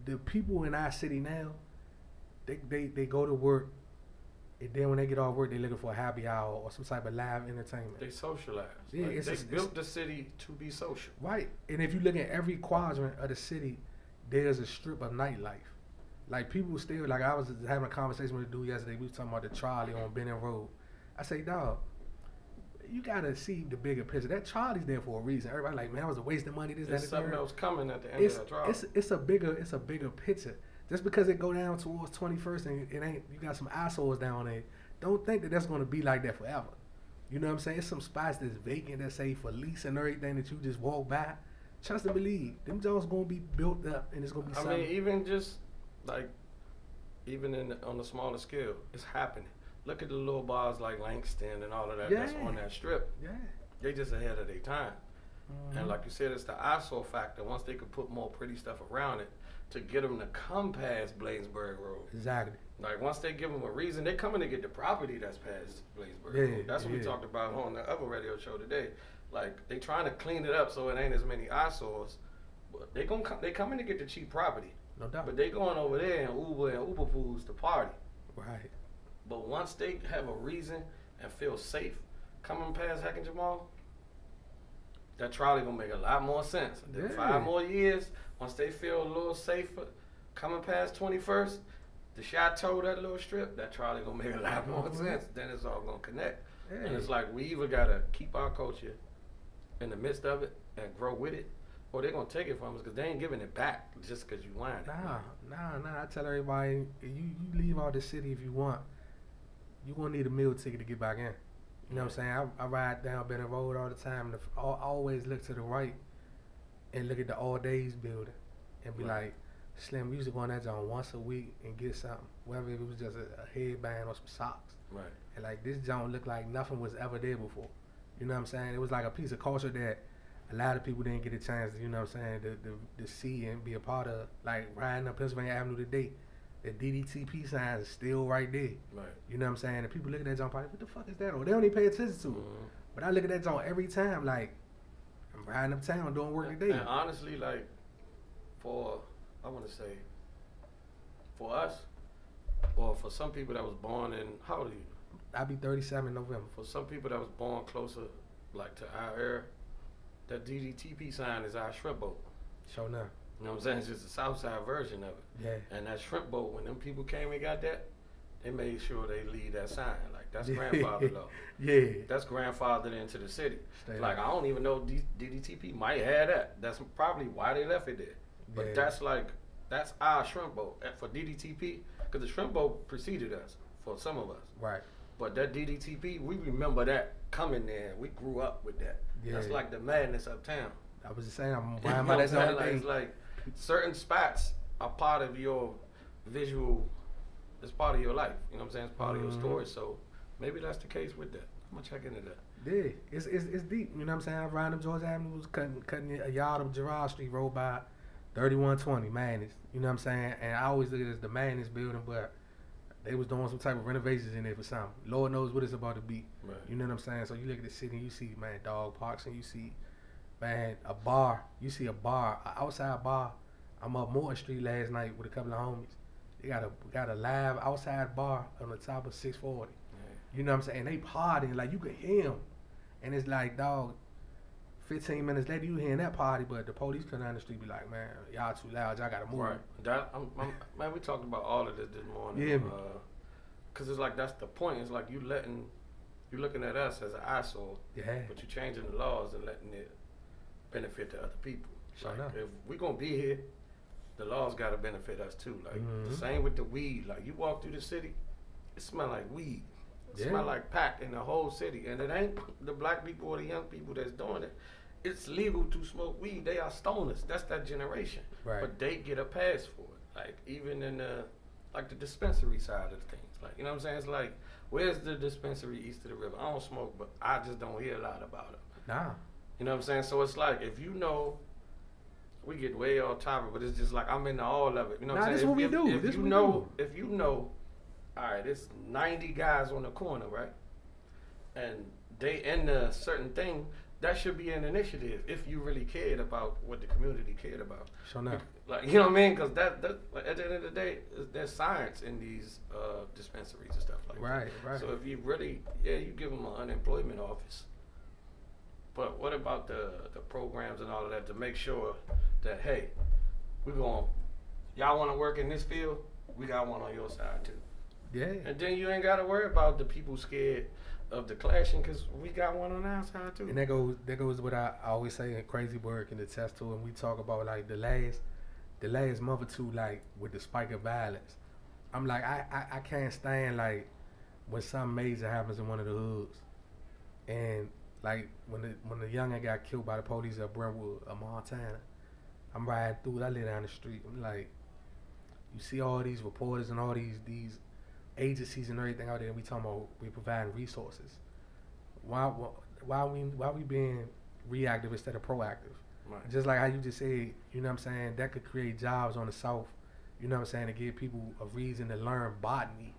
the people in our city now, they go to work, and then when they get off work, they looking for a happy hour or some type of live entertainment. They socialize. Yeah, like they built the city to be social. Right. And if you look at every quadrant of the city, there's a strip of nightlife. Like, people still, like, I was having a conversation with a dude yesterday. We was talking about the trolley on Benning Road. I say, dog, you gotta see the bigger picture. That trolley's there for a reason. Everybody like, man, I was a waste of money. This, There's that, something else coming at the end of that trolley. It's a bigger picture. Just because it go down towards 21st and it ain't, you got some assholes down there, don't think that that's gonna be like that forever. You know what I'm saying? It's some spots that's vacant that say for lease and everything that you just walk by. Trust and believe, them joints gonna be built up and it's gonna be something. I mean, even just like, on the smaller scale, it's happening. Look at the little bars like Langston and all of that that's on that strip. Yeah. They just ahead of their time. Mm-hmm. And like you said, it's the eyesore factor. Once they could put more pretty stuff around it to get them to come past Bladensburg Road. Exactly. Like, once they give them a reason, they're coming to get the property that's past Bladensburg Road. That's what we talked about on the other radio show today. Like, they trying to clean it up so it ain't as many eyesores. But they coming to get the cheap property. No doubt. But they going over there and Uber pools to party. Right. But once they have a reason and feel safe coming past Hack and Jamal, that trolley gonna make a lot more sense. And then 5 more years, once they feel a little safer coming past 21st, the Chateau, that little strip, that trolley gonna make a lot more sense. Then it's all gonna connect. Yeah. And it's like, we either gotta keep our culture in the midst of it and grow with it, or they're gonna take it from us because they ain't giving it back just because you whine. Nah. I tell everybody, you leave out the city if you want. You gonna need a meal ticket to get back in. You know what I'm saying? I ride down Benning Road all the time. And I always look to the right and look at the All Days building and be like, Slim, we used to go on that joint once a week and get something, whether it was just a headband or some socks. Right. And like, this joint looked like nothing was ever there before. You know what I'm saying? It was like a piece of culture that a lot of people didn't get a chance, you know what I'm saying, to see and be a part of. Like, riding up Pennsylvania Avenue today, the DDTP sign is still right there. Right. You know what I'm saying? And people look at that joint probably, what the fuck is that? Or they don't even pay attention to it. But I look at that joint every time, like, I'm riding uptown doing work today. And honestly, like, I want to say, for us, or for some people that was born in, how old are you? I'll be 37 in November. For some people that was born closer, like to our era, that DDTP sign is our shrimp boat. Sure enough. You know what I'm saying? It's just a south side version of it. Yeah. And that shrimp boat, when them people came and got that, they made sure they leave that sign. Like, that's grandfather law. Yeah. That's grandfathered into the city. Straight Like, up. I don't even know DDTP might have that. That's probably why they left it there. But Yeah. that's like, that's our shrimp boat. And for DDTP, because the shrimp boat preceded us, for some of us. Right. But that DDTP, we remember that coming there. We grew up with that. Yeah. That's like the madness uptown. I was just saying, I'm You why know am what I I'm that saying? other Like, thing? it's like certain spots are part of your visual, it's part of your life. You know what I'm saying? It's part of your story. So maybe that's the case with that. I'm going to check into that. Yeah, it's deep. You know what I'm saying? I riding up Georgia Avenue, was cutting a yard of Girard Street, rolled by 3120, Madness. You know what I'm saying? And I always look at it as the Madness building, but they was doing some type of renovations in there for something. Lord knows what it's about to be. Right. You know what I'm saying? So you look at the city and you see, man, dog parks, and you see, man, a bar. You see a bar, an outside bar. I'm up Morton Street last night with a couple of homies. They got a live outside bar on the top of 640. Yeah. You know what I'm saying? They partying, like you could hear them. And it's like, dog, 15 minutes later you hearing that party, but the police come down the street be like, man, y'all too loud, y'all gotta move. Right. That, man, we talked about all of this morning. Yeah, man. Because it's like, that's the point. It's like you looking at us as an eyesore, Yeah. but you changing the laws and letting it benefit the other people. Sure Like, enough. if we going to be here, the laws got to benefit us too. Like, the Mhm. same with the weed. Like, you walk through the city, it smell like weed. It Yeah. smell like pack in the whole city. And it ain't the black people or the young people that's doing it. It's legal to smoke weed. They are stoners. That's that generation. Right. But they get a pass for it. Like, even in the, like the dispensary side of things. Like, you know what I'm saying? It's like, where's the dispensary east of the river? I don't smoke, but I just don't hear a lot about it. Nah. You know what I'm saying? So it's like, if you know, we get way off topic, but it's just like, I'm into all of it. You know what Nah, I'm this saying? what we do. If This you what we know, if you know, all right, it's 90 guys on the corner, right? And they in a certain thing, that should be an initiative if you really cared about what the community cared about. Sure enough. Like, you know what I mean? Because like, at the end of the day, there's science in these dispensaries and stuff like that. Right, right. So if you really, you give them an unemployment office. But what about the programs and all of that to make sure that, hey, y'all want to work in this field? We got one on your side too. Yeah. And then you ain't got to worry about the people scared of the clashing because we got one on our side too. And that goes what I always say in Crazy Word can attest to, and we talk about like the last month or two, like with the spike of violence. I'm like, I can't stand like when something major happens in one of the hoods, and like when the youngin got killed by the police at Brentwood, Montana. I'm riding through it, I live down the street. I'm like, you see all these reporters and all these agencies and everything out there, and we talking about we providing resources. Why we being reactive instead of proactive? Right. Just like how you just said, you know what I'm saying, that could create jobs on the South, you know what I'm saying, to give people a reason to learn botany.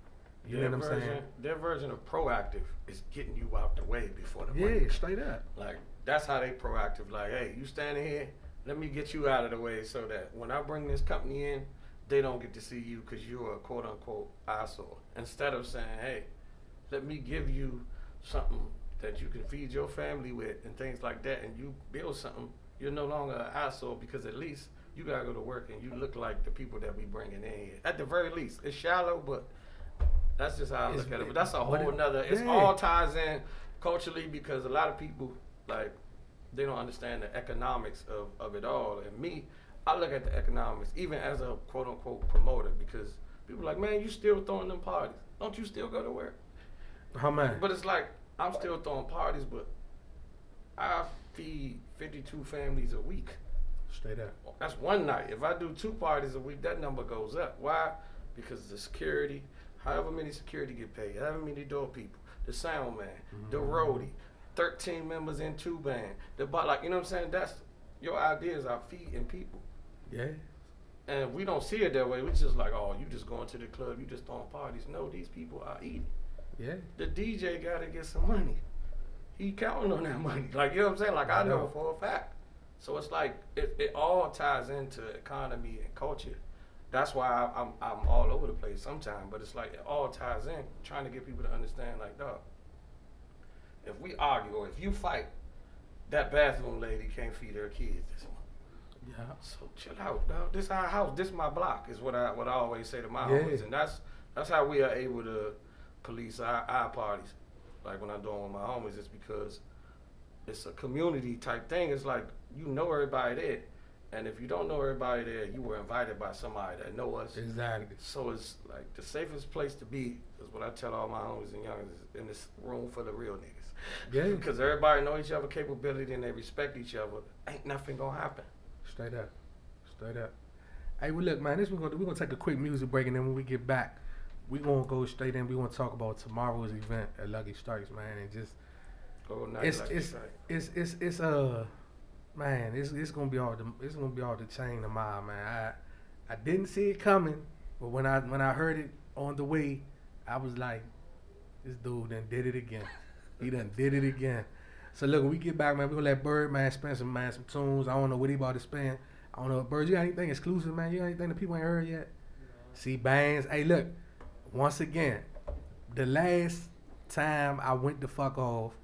You know what I'm saying? Their version of proactive is getting you out the way before the money Yeah, comes. straight up. Like, that's how they proactive. Like, hey, you standing here, let me get you out of the way so that when I bring this company in, they don't get to see you because you're a quote-unquote eyesore. Instead of saying, hey, let me give you something that you can feed your family with and things like that, and you build something, you're no longer an eyesore because at least you got to go to work and you look like the people that we bringing in here. At the very least. It's shallow, but that's just how I look at it. But that's a whole nother, it's all ties in culturally because a lot of people, like, they don't understand the economics of it all. And me, I look at the economics, even as a quote-unquote promoter, because people are like, man, you still throwing them parties. Don't you still go to work? How man? But it's like, I'm still throwing parties, but I feed 52 families a week. Straight up. That's one night. If I do 2 parties a week, that number goes up. Why? Because the security, however many security get paid, however many door people, the sound man, the roadie, 13 members in 2 band, like, you know what I'm saying? That's your ideas are feeding people. Yeah. And we don't see it that way. We just like, oh, you just going to the club, you just throwing parties. No, these people are eating. Yeah. The DJ got to get some money. He counting on that money. Like, you know what I'm saying? Like, I know for a fact. So it's like, it all ties into economy and culture that's why I'm all over the place sometimes. But it's like it all ties in, trying to get people to understand, like, dog, if we argue or if you fight, that bathroom lady can't feed her kids this month. Yeah. So chill out, dog. This our house. This my block. Is what I always say to my Yeah. homies, and that's how we are able to police our parties. Like when I'm doing with my homies, it's because it's a community type thing. It's like you know everybody there, and if you don't know everybody there, you were invited by somebody that know us. Exactly. So it's like the safest place to be is what I tell all my homies and youngers is in this room for the real niggas. Yeah. Because everybody know each other capability and they respect each other. Ain't nothing gonna happen. Straight up. Straight up. Hey, well, look, man, we're gonna take a quick music break, and then when we get back, we're gonna go straight in. We're gonna talk about tomorrow's event at Lucky Strikes, man, and just Oh, nice. it's gonna be all the chain of mine, man. I didn't see it coming, but when I heard it on the way, I was like, this dude done did it again. He done did it again. So look, when we get back, man, we gonna let Bird, man, spin some tunes. I don't know what he about to spin. I don't know, Bird, you got anything exclusive, man? You got anything that people ain't heard yet? See, bands. Hey, look, once again, the last time I went the fuck off,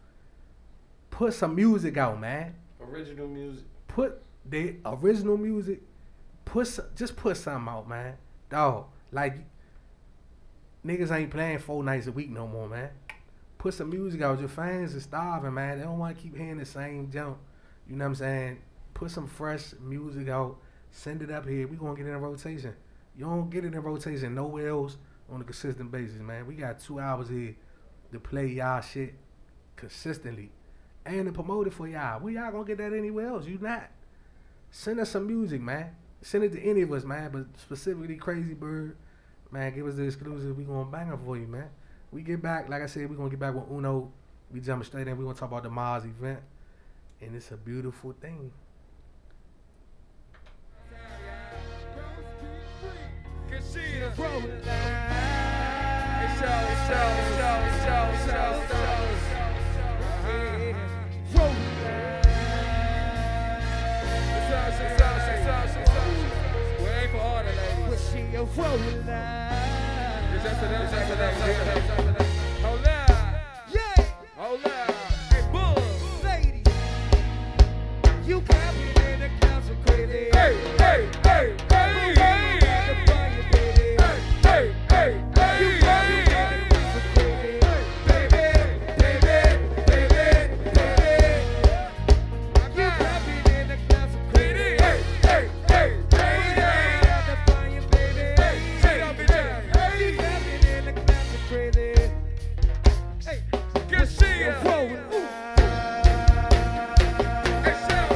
put some music out, man. Original music. Put the original music. Just put something out, man. Dog, like niggas ain't playing 4 nights a week no more, man. Put some music out. Your fans are starving, man. They don't want to keep hearing the same junk. You know what I'm saying? Put some fresh music out. Send it up here. We gonna get it in rotation. You don't get it in rotation nowhere else on a consistent basis, man. We got 2 hours here to play y'all shit consistently and to promote it for y'all. We y'all gonna get that anywhere else? You not. Send us some music, man. Send it to any of us, man, but specifically Crazy Bird. Man, give us the exclusive. We gonna bang it for you, man. We get back, like I said, we gonna get back with Uno. We jumping straight in. We gonna talk about the Mars event. And it's a beautiful thing. Hold up. Yeah. Hold up. Hey, bull. Lady. You got me in the council crazy. Hey, hey, hey, hey, hey. Hey, hey, hey, hey. You got me in the council crazy. Baby, baby, baby, baby. You got me in the council crazy. Hey, hey, hey, hey, hey. You got the fire, baby. Hey, say that, bitch. Hey, you got me in the council crazy. Hey, good see ya. Hey, sound,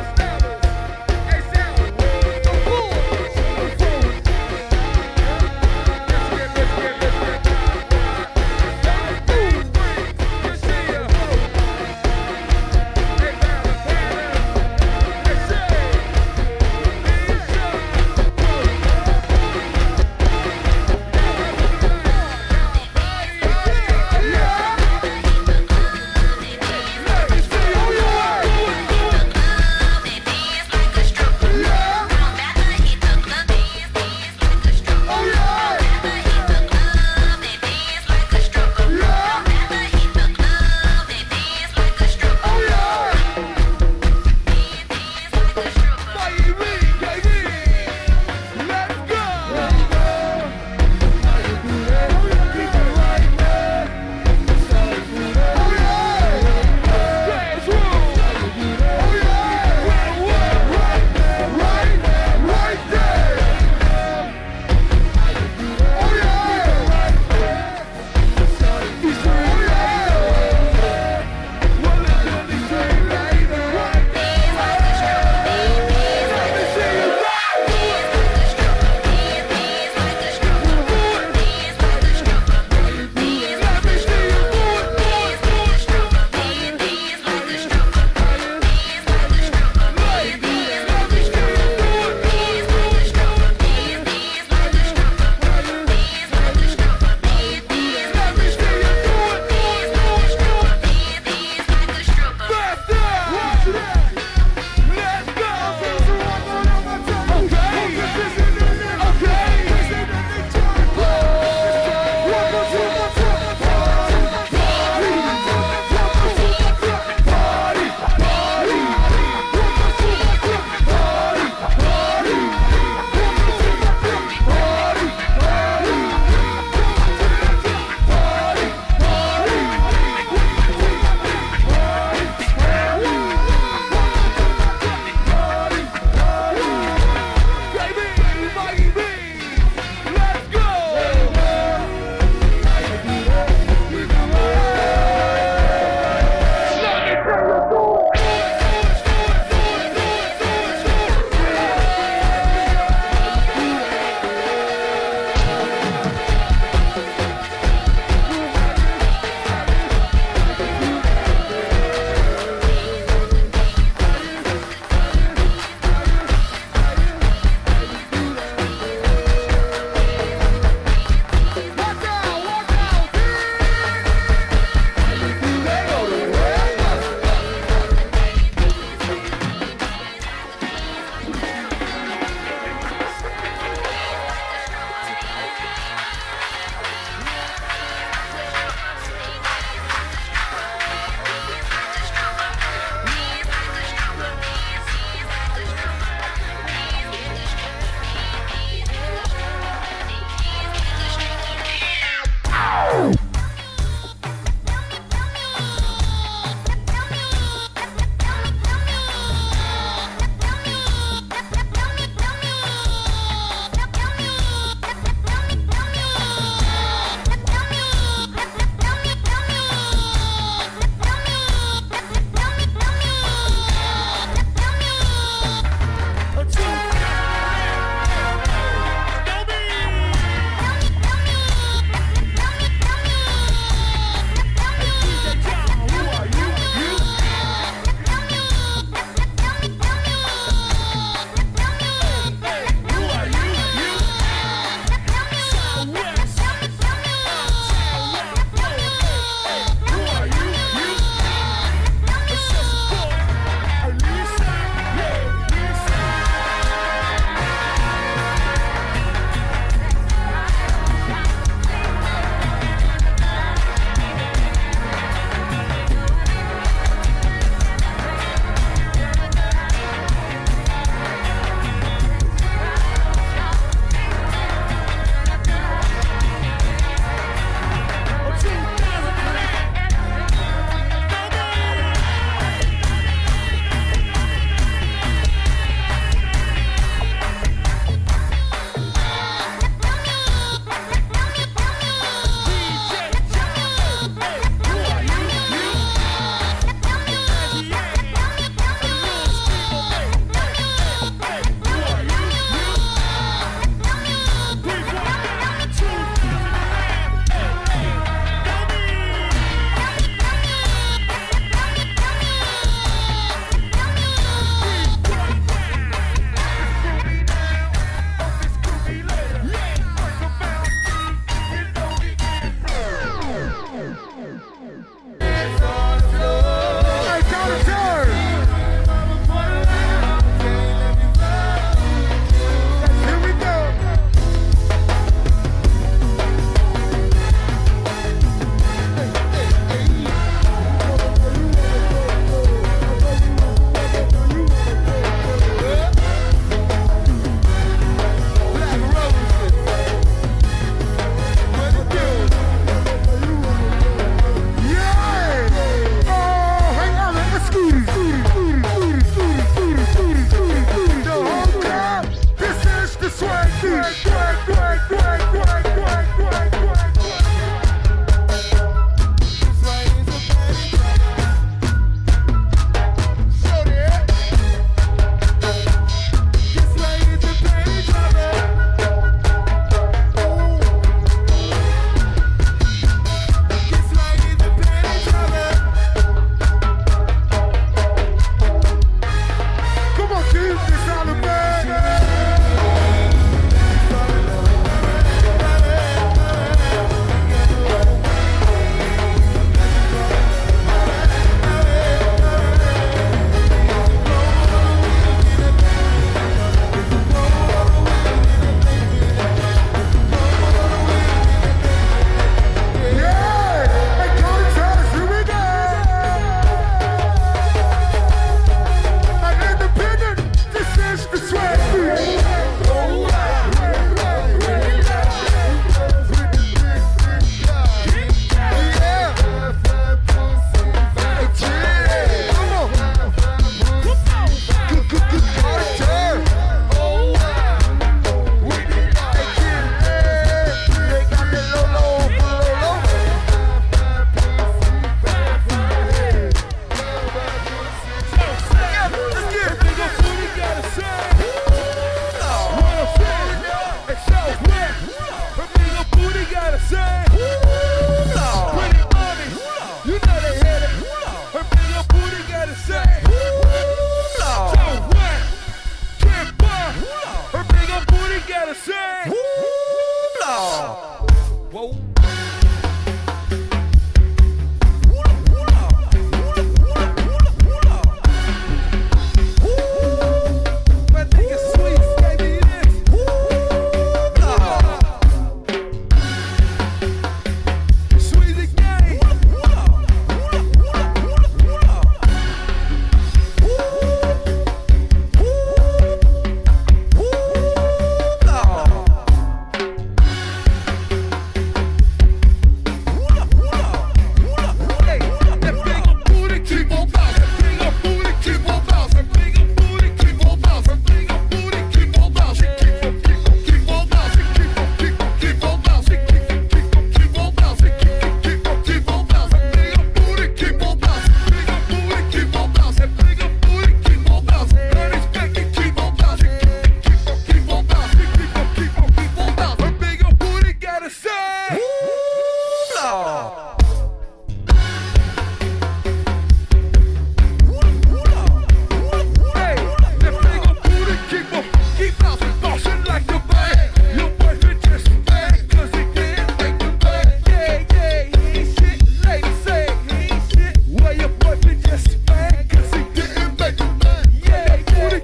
Keep bouncing, bouncing like the band. Your boyfriend just mad 'cause he didn't make the band. Yeah, he ain't shit. Ladies say he ain't shit. Well, your boyfriend just mad 'cause he didn't make the band. Yeah.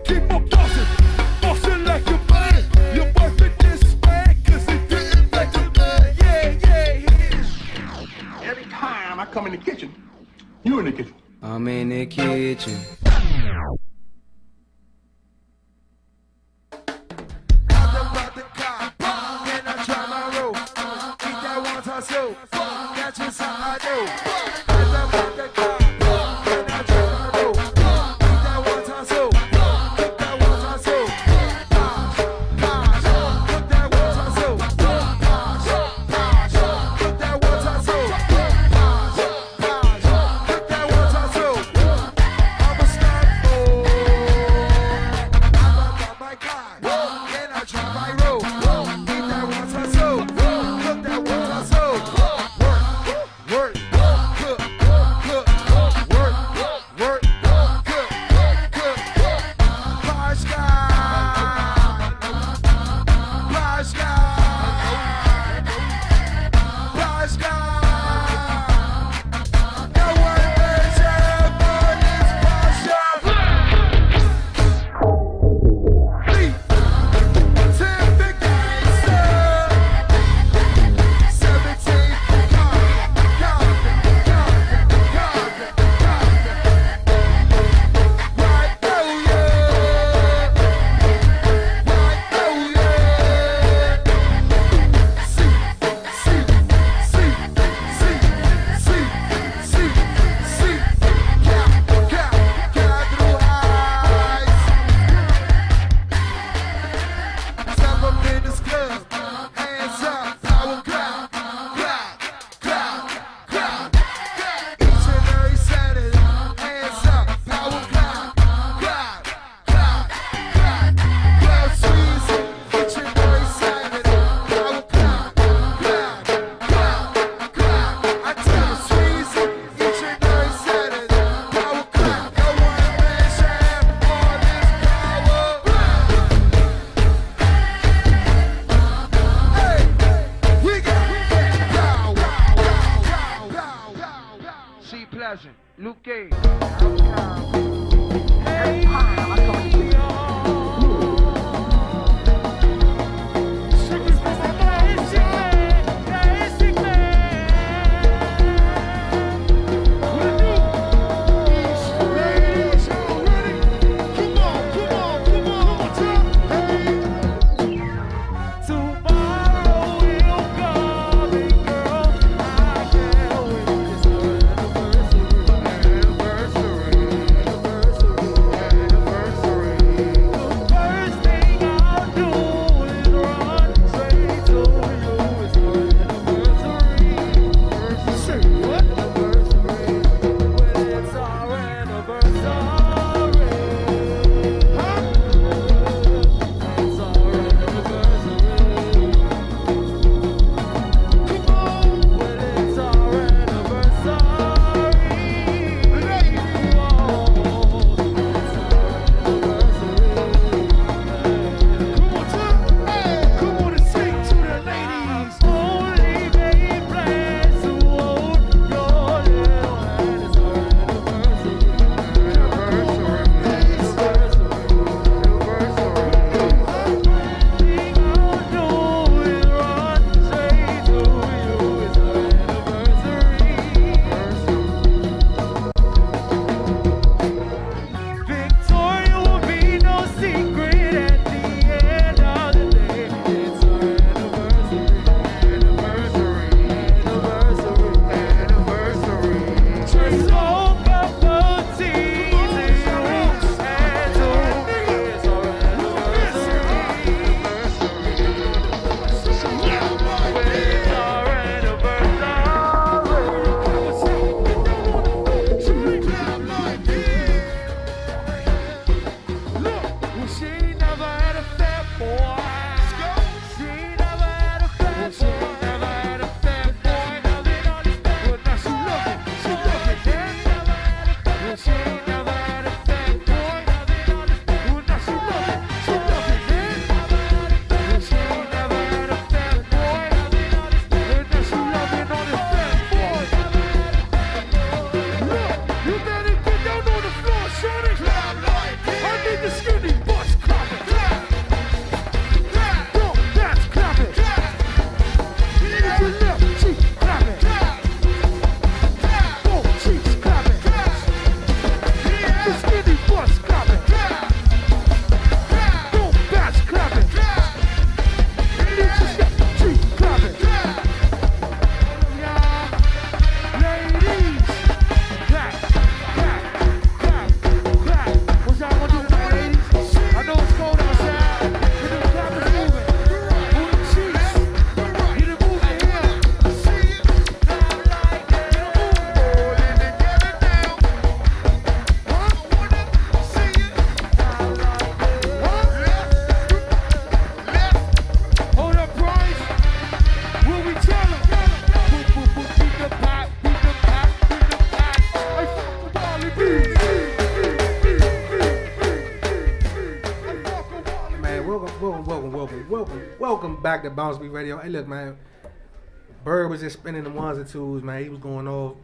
Keep on bouncing, bouncing like the band. Your boyfriend just mad 'cause he didn't make the band. Yeah. Every time I come in the kitchen, you in the kitchen. I'm in the kitchen. So that's just how I do. welcome back to BounceBeat Radio. Hey, look, man. Bird was just spinning the ones and twos, man. He was going off.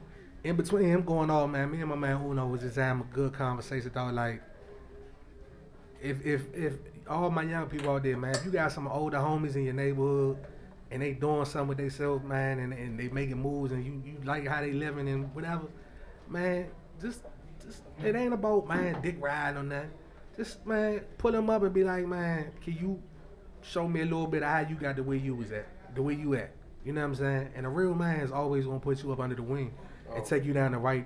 In between him going off, man, me and my man Uno was just having a good conversation, dog. Like, if all my young people out there, man, if you got some older homies in your neighborhood and they doing something with themselves, man, and they making moves and you like how they living and whatever, man, just it ain't about, man, dick riding on that. Just, man, pull them up and be like, man, can you show me a little bit of how you got the way you was at, the way you at. You know what I'm saying? And a real man is always gonna put you up under the wing and take you down the right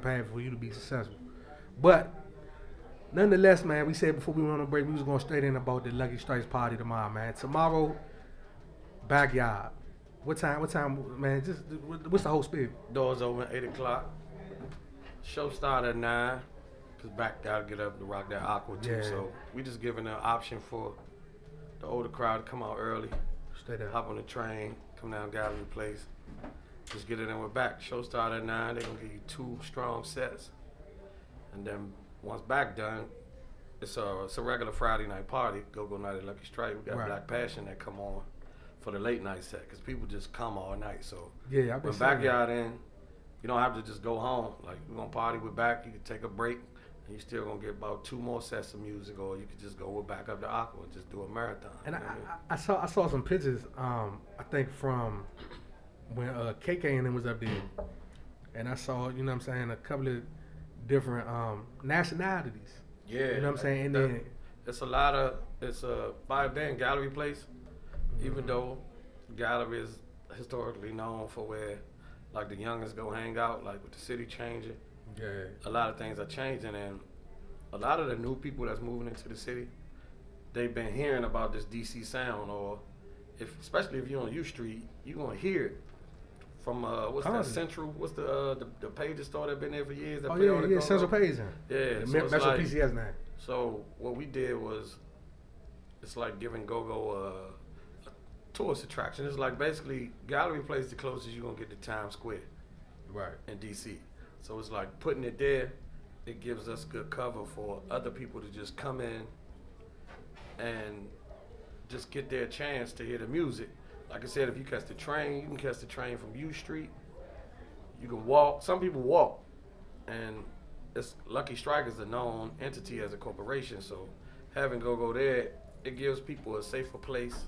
path for you to be successful. But nonetheless, man, we said before we went on a break, we was going straight in about the Lucky Strikes party tomorrow, man. Tomorrow, backyard. What time, man? Just what's the whole spirit? Doors open 8 o'clock. Show start at 9. Cause back gotta get up to rock that aqua too. Yeah. So we just giving an option for the older crowd to come out early, Straight up. hop on the train, come down Gallery Place, just get it in. We're back. Show start at 9. They're gonna give you 2 strong sets, and then once back done, it's a regular Friday night party. Go night at Lucky Strike. We got Right. Black Passion that come on for the late night set, cause people just come all night. So Yeah, I've been when saying that. backyard in, you don't have to just go home. Like, we're gonna party with back. You can take a break, and you still gonna get about 2 more sets of music, or you could just go with back up to Aqua and just do a marathon. And you know what I mean? I saw some pictures, I think from when KK and them was up there, and I saw, you know what I'm saying, a couple of different nationalities. Yeah, You know what I'm saying? And then it's a by then Gallery Place, even though Gallery is historically known for where like the youngest go hang out, like with the city changing. yeah, A lot of things are changing, and a lot of the new people that's moving into the city, they've been hearing about this DC sound, or especially if you're on U Street, you're gonna hear it from what's that Constantly. Central? What's the Pages store that been there for years? That oh play all yeah, the yeah, go-go? Central Payson. Yeah, so it's Metro like, PCS now. so what we did was, it's like giving Go-Go a tourist attraction. It's like basically Gallery Place the closest you're gonna get to Times Square Right. in DC. So it's like putting it there, it gives us good cover for other people to just come in and just get their chance to hear the music. Like I said, if you catch the train, you can catch the train from U Street. You can walk. Some people walk, and it's Lucky Strike is a known entity as a corporation. So having Go-Go there, it gives people a safer place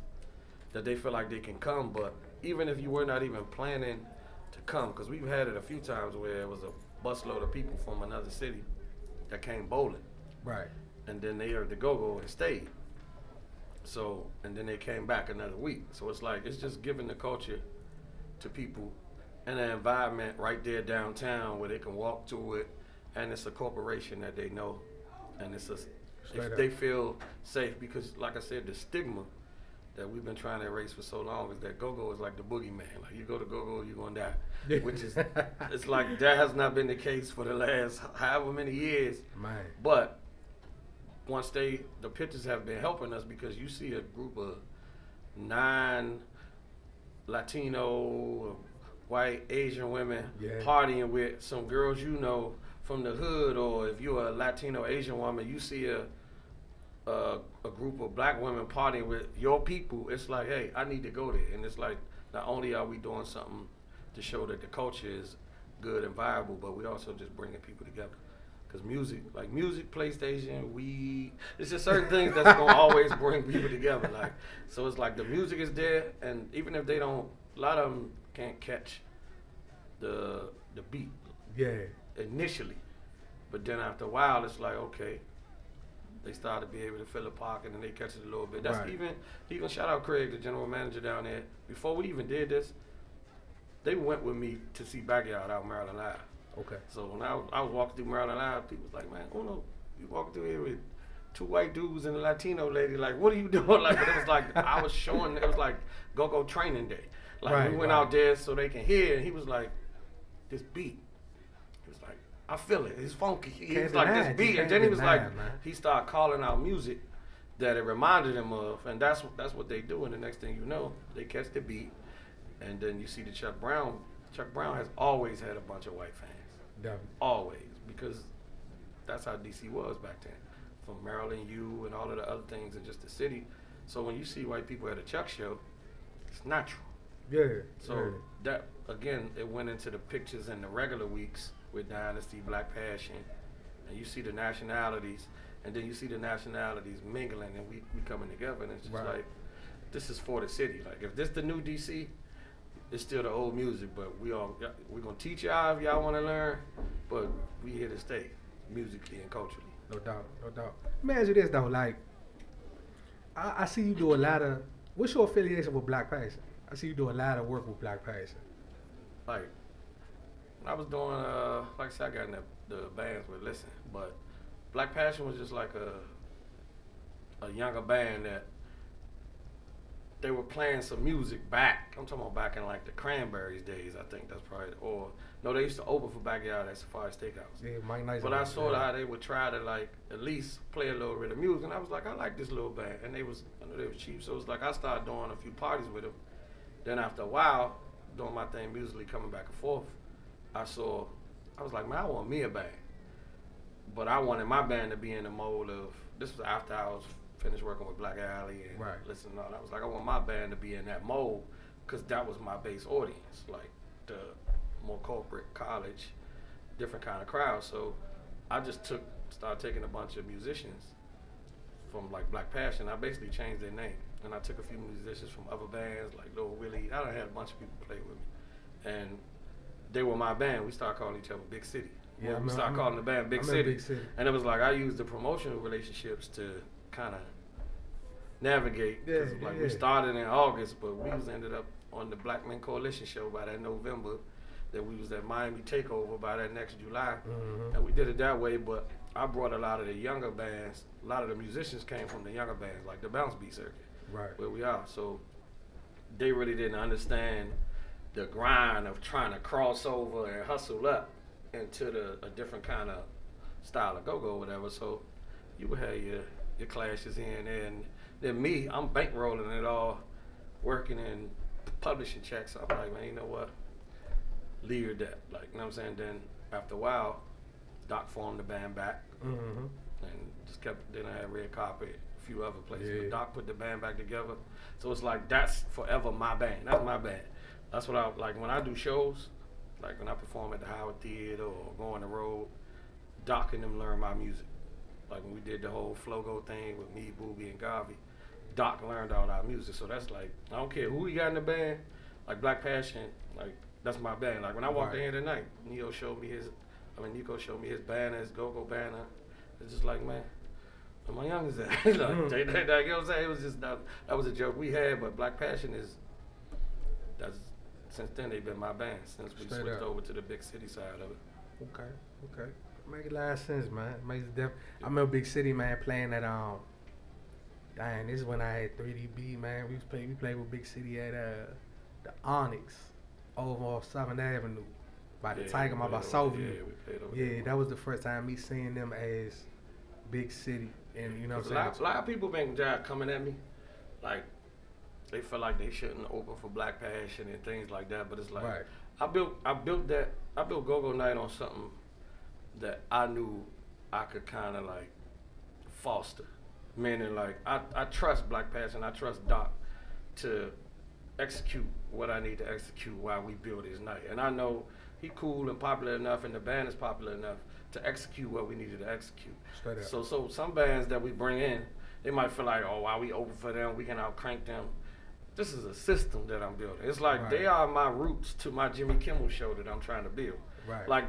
that they feel like they can come. But even if you were not even planning to come, because we've had it a few times where it was a busload of people from another city that came bowling, Right. and then they heard the Go-Go and stayed. So, and then they came back another week. So it's like, it's just giving the culture to people and an environment right there downtown where they can walk to it, and it's a corporation that they know, and it's Straight up. they feel safe, because like I said, the stigma that we've been trying to erase for so long is that Go-Go is like the boogeyman. Like, you go to Go-Go, you're gonna die. Which is, it's like that has not been the case for the last however many years. Man. But once the pictures have been helping us, because you see a group of 9 Latino, white, Asian women Yeah. partying with some girls you know from the hood, or if you're a Latino Asian woman, you see a group of black women partying with your people. It's like, hey, I need to go there. And it's like, not only are we doing something to show that the culture is good and viable, but we also just bringing people together. Because music, PlayStation, weed, it's just certain things that's going to always bring people together. Like, so it's like the music is there, and even if they don't, a lot of them can't catch the beat Yeah. initially. But then after a while, it's like, okay, they start to be able to fill a pocket and they catch it a little bit. That's Right. even shout out Craig, the general manager down there. Before we even did this, they went with me to see Backyard out in Maryland Live. Okay. So when I was walking through Maryland Live, people was like, man, oh no, you walking through here with 2 white dudes and a Latino lady, like, what are you doing? Like, but it was like, I was showing, it was like Go-Go training day. Like, Right, we went right. out there so they can hear, and he was like, this beat. He was like, I feel it, it's funky. He Can't was like, deny this it. beat. You And then he can't was deny like, it, man. he started calling out music that it reminded him of, and that's what they do. And the next thing you know, they catch the beat, and then you see the Chuck Brown. Chuck Brown has always had a bunch of white fans. Definitely. Always, because that's how DC was back then. From Maryland U and all of the other things, and just the city. So when you see white people at a Chuck show, it's natural. Yeah. So yeah. that again, it went into the pictures in the regular weeks with Dynasty, Black Passion, and you see the nationalities, and then you see the nationalities mingling, and we coming together, and it's just like, this is for the city. Like if this the new DC, it's still the old music, but we're gonna teach y'all if y'all want to learn, but we here to stay, musically and culturally. No doubt, no doubt. Let me ask you this though, like, I see you do a lot of. What's your affiliation with Black Passion? I see you do a lot of work with Black Passion. Like, I was doing, like I said, I got in the bands with Listen, but Black Passion was just like a younger band that they were playing some music back. I'm talking about back in like the Cranberries days, I think that's probably, or no, they used to open for Backyard at Safari Steakhouse. Yeah, Mike Nice. But I saw how they would try to like at least play a little bit of music, and I was like, I like this little band, and I know they was cheap, so it was like I started doing a few parties with them. Then after a while, doing my thing musically, coming back and forth, I was like, man, I want me a band. But I wanted my band to be in the mode of, this was after I was finished working with Black Alley and listening to all that. I was like, I want my band to be in that mode, because that was my base audience, like the more corporate, college, different kind of crowd. So I just started taking a bunch of musicians from like Black Passion. I basically changed their name. And I took a few musicians from other bands, like Lil Willie. I done had a bunch of people play with me. And they were my band. We started calling each other Big City. Yeah, we started calling the band Big City. And it was like I used the promotional relationships to kind of navigate. Cause we started in August, but we ended up on the Black Men Coalition show by that November. Then we was at Miami Takeover by that next July. And we did it that way, but I brought a lot of the younger bands. A lot of the musicians came from the younger bands, like the BounceBeat circuit. Where we are. So they really didn't understand the grind of trying to cross over and hustle up into a different kind of style of go-go or whatever. So you would have your clashes here and there. And then me, I'm bankrolling it all, working and publishing checks. I'm like, man, you know what? Leave that. Like, you know what I'm saying? Then after a while, Doc formed the band back. And just kept, then I had Red Carpet, few other places, but Doc put the band back together. So it's like, that's forever my band. That's my band. That's what I like when I do shows, like when I perform at the Howard Theater or go on the road. Doc and them learn my music. Like when we did the whole Flogo thing with me, Booby, and Garvey, Doc learned all our music. So that's like, I don't care who we got in the band. Like Black Passion, like that's my band. Like when I walked in here tonight, Nico showed me his banner, his go-go banner. It's just like, man, my young is that. You know what I'm saying? It was just that was a joke we had, but Black Passion since then they've been my band since we switched over to the Big City side of it. Okay. Make a lot of sense, man. I remember Big City, man, playing at dang, this is when I had 3DB, man. We played with Big City at the Onyx over on 7th Avenue by the Tiger Mall by Southview. Yeah, that was the first time me seeing them as Big City. And you know what I'm saying? A lot of people been coming at me, like they feel like they shouldn't open for Black Passion and things like that. But it's like I built Go-Go Night on something that I knew I could kind of like foster. Meaning like I trust Black Passion, I trust Doc to execute what I need to execute while we build his night. And I know he cool and popular enough, and the band is popular enough to execute what we needed to execute. So some bands that we bring in, they might feel like, oh, while we open for them, we can out-crank them. This is a system that I'm building. It's like they are my roots to my Jimmy Kimmel show that I'm trying to build. Like,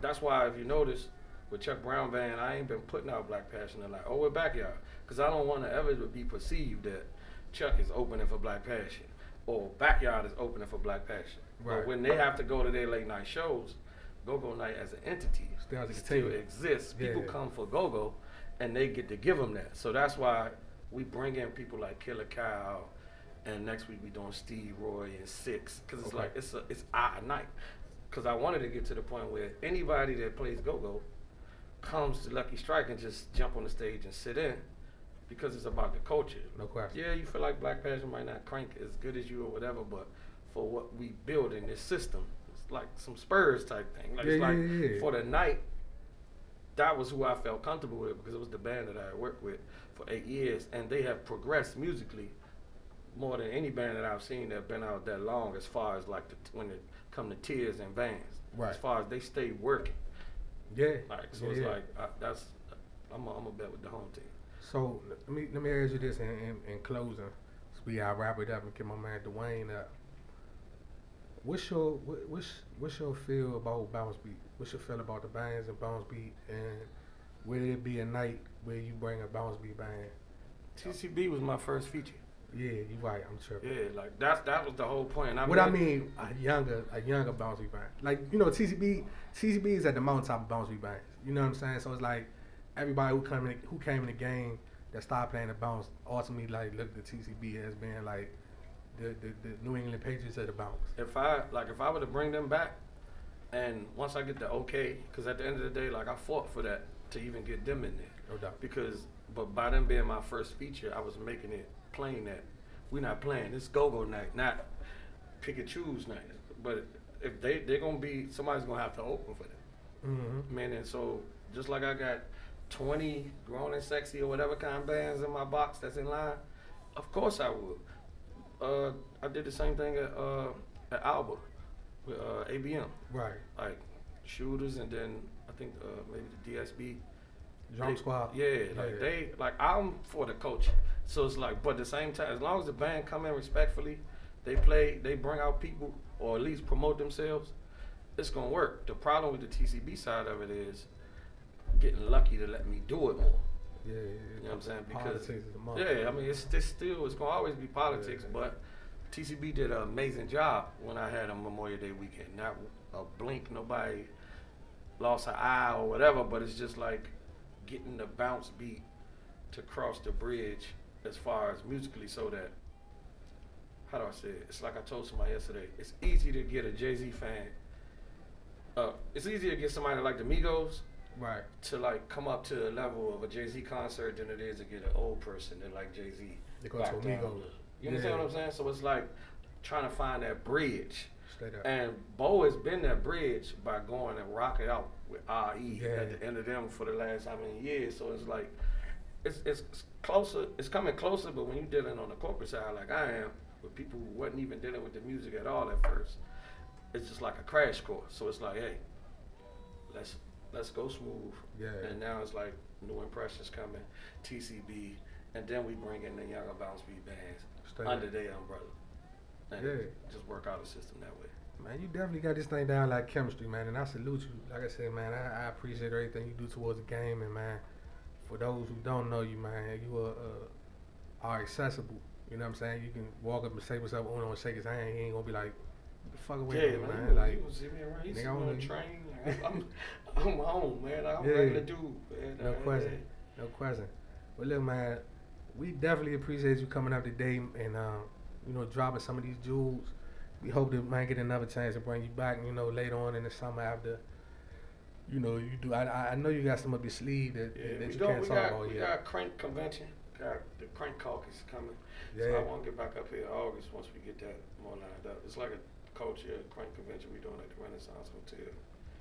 that's why if you notice, with Chuck Brown Band, I ain't been putting out Black Passion and like, oh, we're Backyard. Because I don't want to ever be perceived that Chuck is opening for Black Passion or Backyard is opening for Black Passion. But when they have to go to their late night shows, Go-Go Night as an entity still exists. People come for Go-Go and they get to give them that. So that's why we bring in people like Killer Kyle, and next week we doing Steve Roy and Six, because it's like it's our night. Because I wanted to get to the point where anybody that plays Go-Go comes to Lucky Strike and just jump on the stage and sit in, because it's about the culture. No question. Yeah, you feel like Black Passion might not crank as good as you or whatever, but for what we build in this system, it's like some Spurs type thing. Like it's like for the night, that was who I felt comfortable with because it was the band that I had worked with for 8 years, and they have progressed musically more than any band that I've seen that been out that long. As far as like when it come to Tears and bands, Right. as far as they stay working, Yeah. like so Yeah, it's yeah. like I'm a bet with the home team. So let me ask you this in closing. So we gotta wrap it up and get my man Dawayne up. What's your feel about BounceBeat? What's your feel about the bands and BounceBeat, and will it be a night where you bring a BounceBeat band? TCB was my first feature. Yeah, you right. I'm tripping. Yeah, like that was the whole point. And What I mean, a younger BounceBeat band. Like, you know, TCB is at the mountaintop of BounceBeat bands. You know what I'm saying? So it's like everybody who came in the game that started playing the bounce ultimately like looked at TCB as being like the New England Patriots of the bounce. If I were to bring them back, and once I get the okay, because at the end of the day, like I fought for that to even get them in there. No doubt. But by them being my first feature, I was making it plain that we're not playing. It's go-go night, not pick and choose night. But if they're gonna be, somebody's gonna have to open for them. Mm-hmm. Man, and so just like I got 20 grown and sexy or whatever kind of bands in my box that's in line, of course I would. I did the same thing at Alba with ABM. Right. Like Shooters, and then I think maybe the DSB. Drum Squad. Like I'm for the culture. So it's like, but at the same time, as long as the band come in respectfully, they play, they bring out people, or at least promote themselves, it's gonna work. The problem with the TCB side of it is getting lucky to let me do it more. Yeah. You know what I'm saying? Because politics is a mother. yeah, I mean it's gonna always be politics, but TCB did an amazing job when I had a Memorial Day weekend. Not a blink, nobody lost an eye or whatever, but it's just like getting the bounce beat to cross the bridge as far as musically, so that, how do I say it? It's like I told somebody yesterday, it's easy to get a Jay-Z fan. It's easier to get somebody like the Migos Right. to like come up to the level of a Jay-Z concert than it is to get an old person that like Jay-Z. They go to Amigos. You understand what I'm saying? So it's like trying to find that bridge. Straight up. And Bo has been that bridge by going and rock it out with RE Yeah. at the end of them for the last how many years. So it's like, it's closer, it's coming closer, but when you're dealing on the corporate side like I am, with people who wasn't even dealing with the music at all at first, it's just like a crash course. So it's like, hey, let's go smooth. Yeah. And now it's like new impressions coming, TCB, and then we bring in the younger BounceBeat bands Straight under up. their umbrella. And Yeah. just work out a system that way. Man, you definitely got this thing down like chemistry, man, and I salute you. Like I said, man, I appreciate everything you do towards the game, and man, for those who don't know you, man, you are accessible. You know what I'm saying? You can walk up and say what's up, Uno, and shake his hand. He ain't gonna be like, "Get the fuck away from me, man." Like, you see me around, you see nigga, me I on don't the train. I'm home, man. I'm a Yeah. regular dude, man. no question, no question. But look, man, we definitely appreciate you coming up today and you know, dropping some of these jewels. We hope to might get another chance to bring you back, you know, later on in the summer after, you know, you do. I know you got some up your sleeve that Yeah, you can't talk about we yet. got Crank Convention. Got the Crank Caucus coming. So Yeah. I want to get back up here in August once we get that more lined up. It's like a culture Crank Convention we doing at the Renaissance Hotel.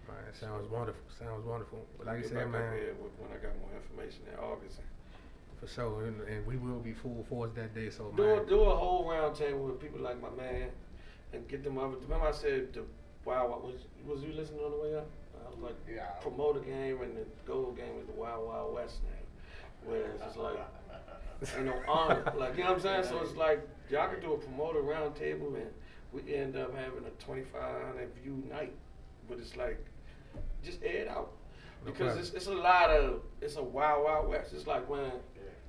Man, it sounds wonderful. Sounds wonderful. But like you Get said, back up man, here when I got more information in August. for sure, and we will be full force that day. So Do man, a whole round table with people like my man, and get them over. Remember I said the Wild was you listening on the way up? I was like, Yeah. promoter game and the goal game is the Wild Wild West now. Whereas it's like, ain't no honor. Like, you know what I'm saying? So it's like, y'all can do a promoter round table and we end up having a 2,500 view night. But it's like, just air it out. Because it's a lot of, it's a Wild Wild West. It's like when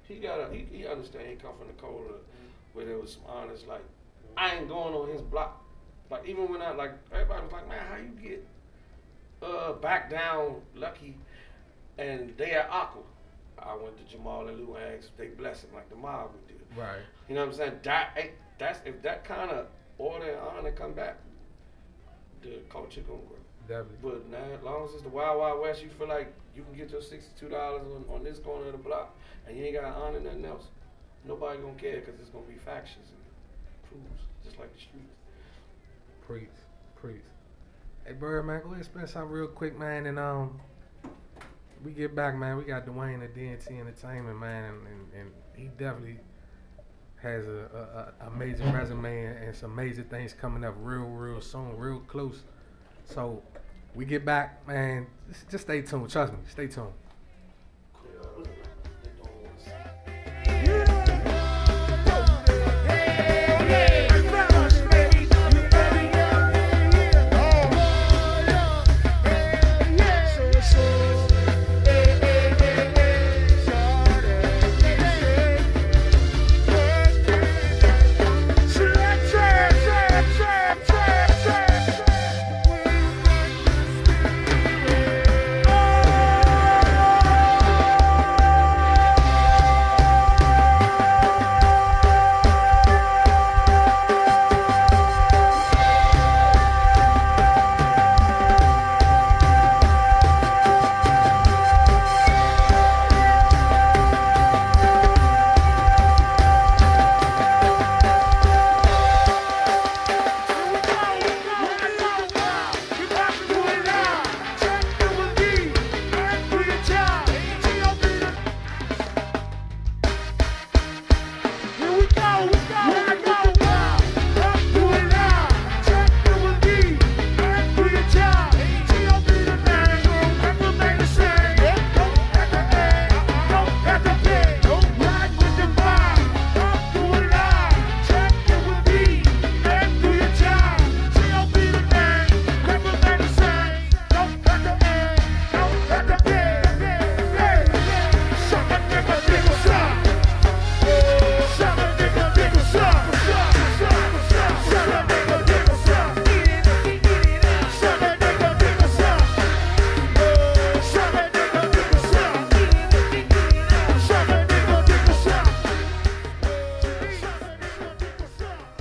he understand he come from the cola where there was some honest, like, I ain't going on his block. Like, even when everybody was like, man, how you get back down Lucky and they at Aqua? I went to Jamal and Lou and asked, they bless him like the mob would do. right? You know what I'm saying? That's if that kind of order and honor come back, the culture gonna grow. Definitely. But now, as long as it's the Wild Wild West, you feel like you can get your $62 on this corner of the block, and you ain't got to honor nothing else. Nobody gonna care because it's gonna be factions and crews, just like the streets. Preach. Hey, Bird, man, go ahead and spend something real quick, man, and we get back, man. We got Dawayne at DNT Entertainment, man, and he definitely has a major resume and some major things coming up real soon, real close. So we get back, man. Just stay tuned. Trust me, stay tuned.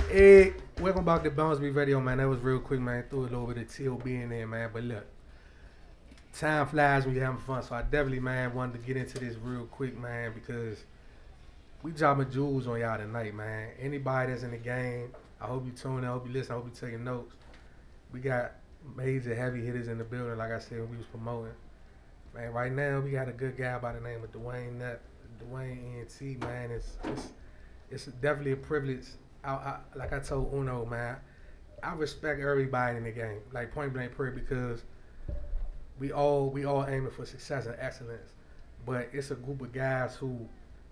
Hey, welcome back to BounceBeat Radio, man. That was real quick, man. Threw a little bit of TLB in there, man. But look, time flies when you're having fun. So I definitely, man, wanted to get into this real quick, man, because we dropping jewels on y'all tonight, man. Anybody that's in the game, I hope you tune in, I hope you listen, I hope you taking notes. We got major heavy hitters in the building, like I said when we was promoting. Man, right now we got a good guy by the name of Dawayne Nutt. Dawayne ENT, man. It's definitely a privilege. Like I told Uno, man, I respect everybody in the game, like point blank period, because we all aiming for success and excellence. But it's a group of guys who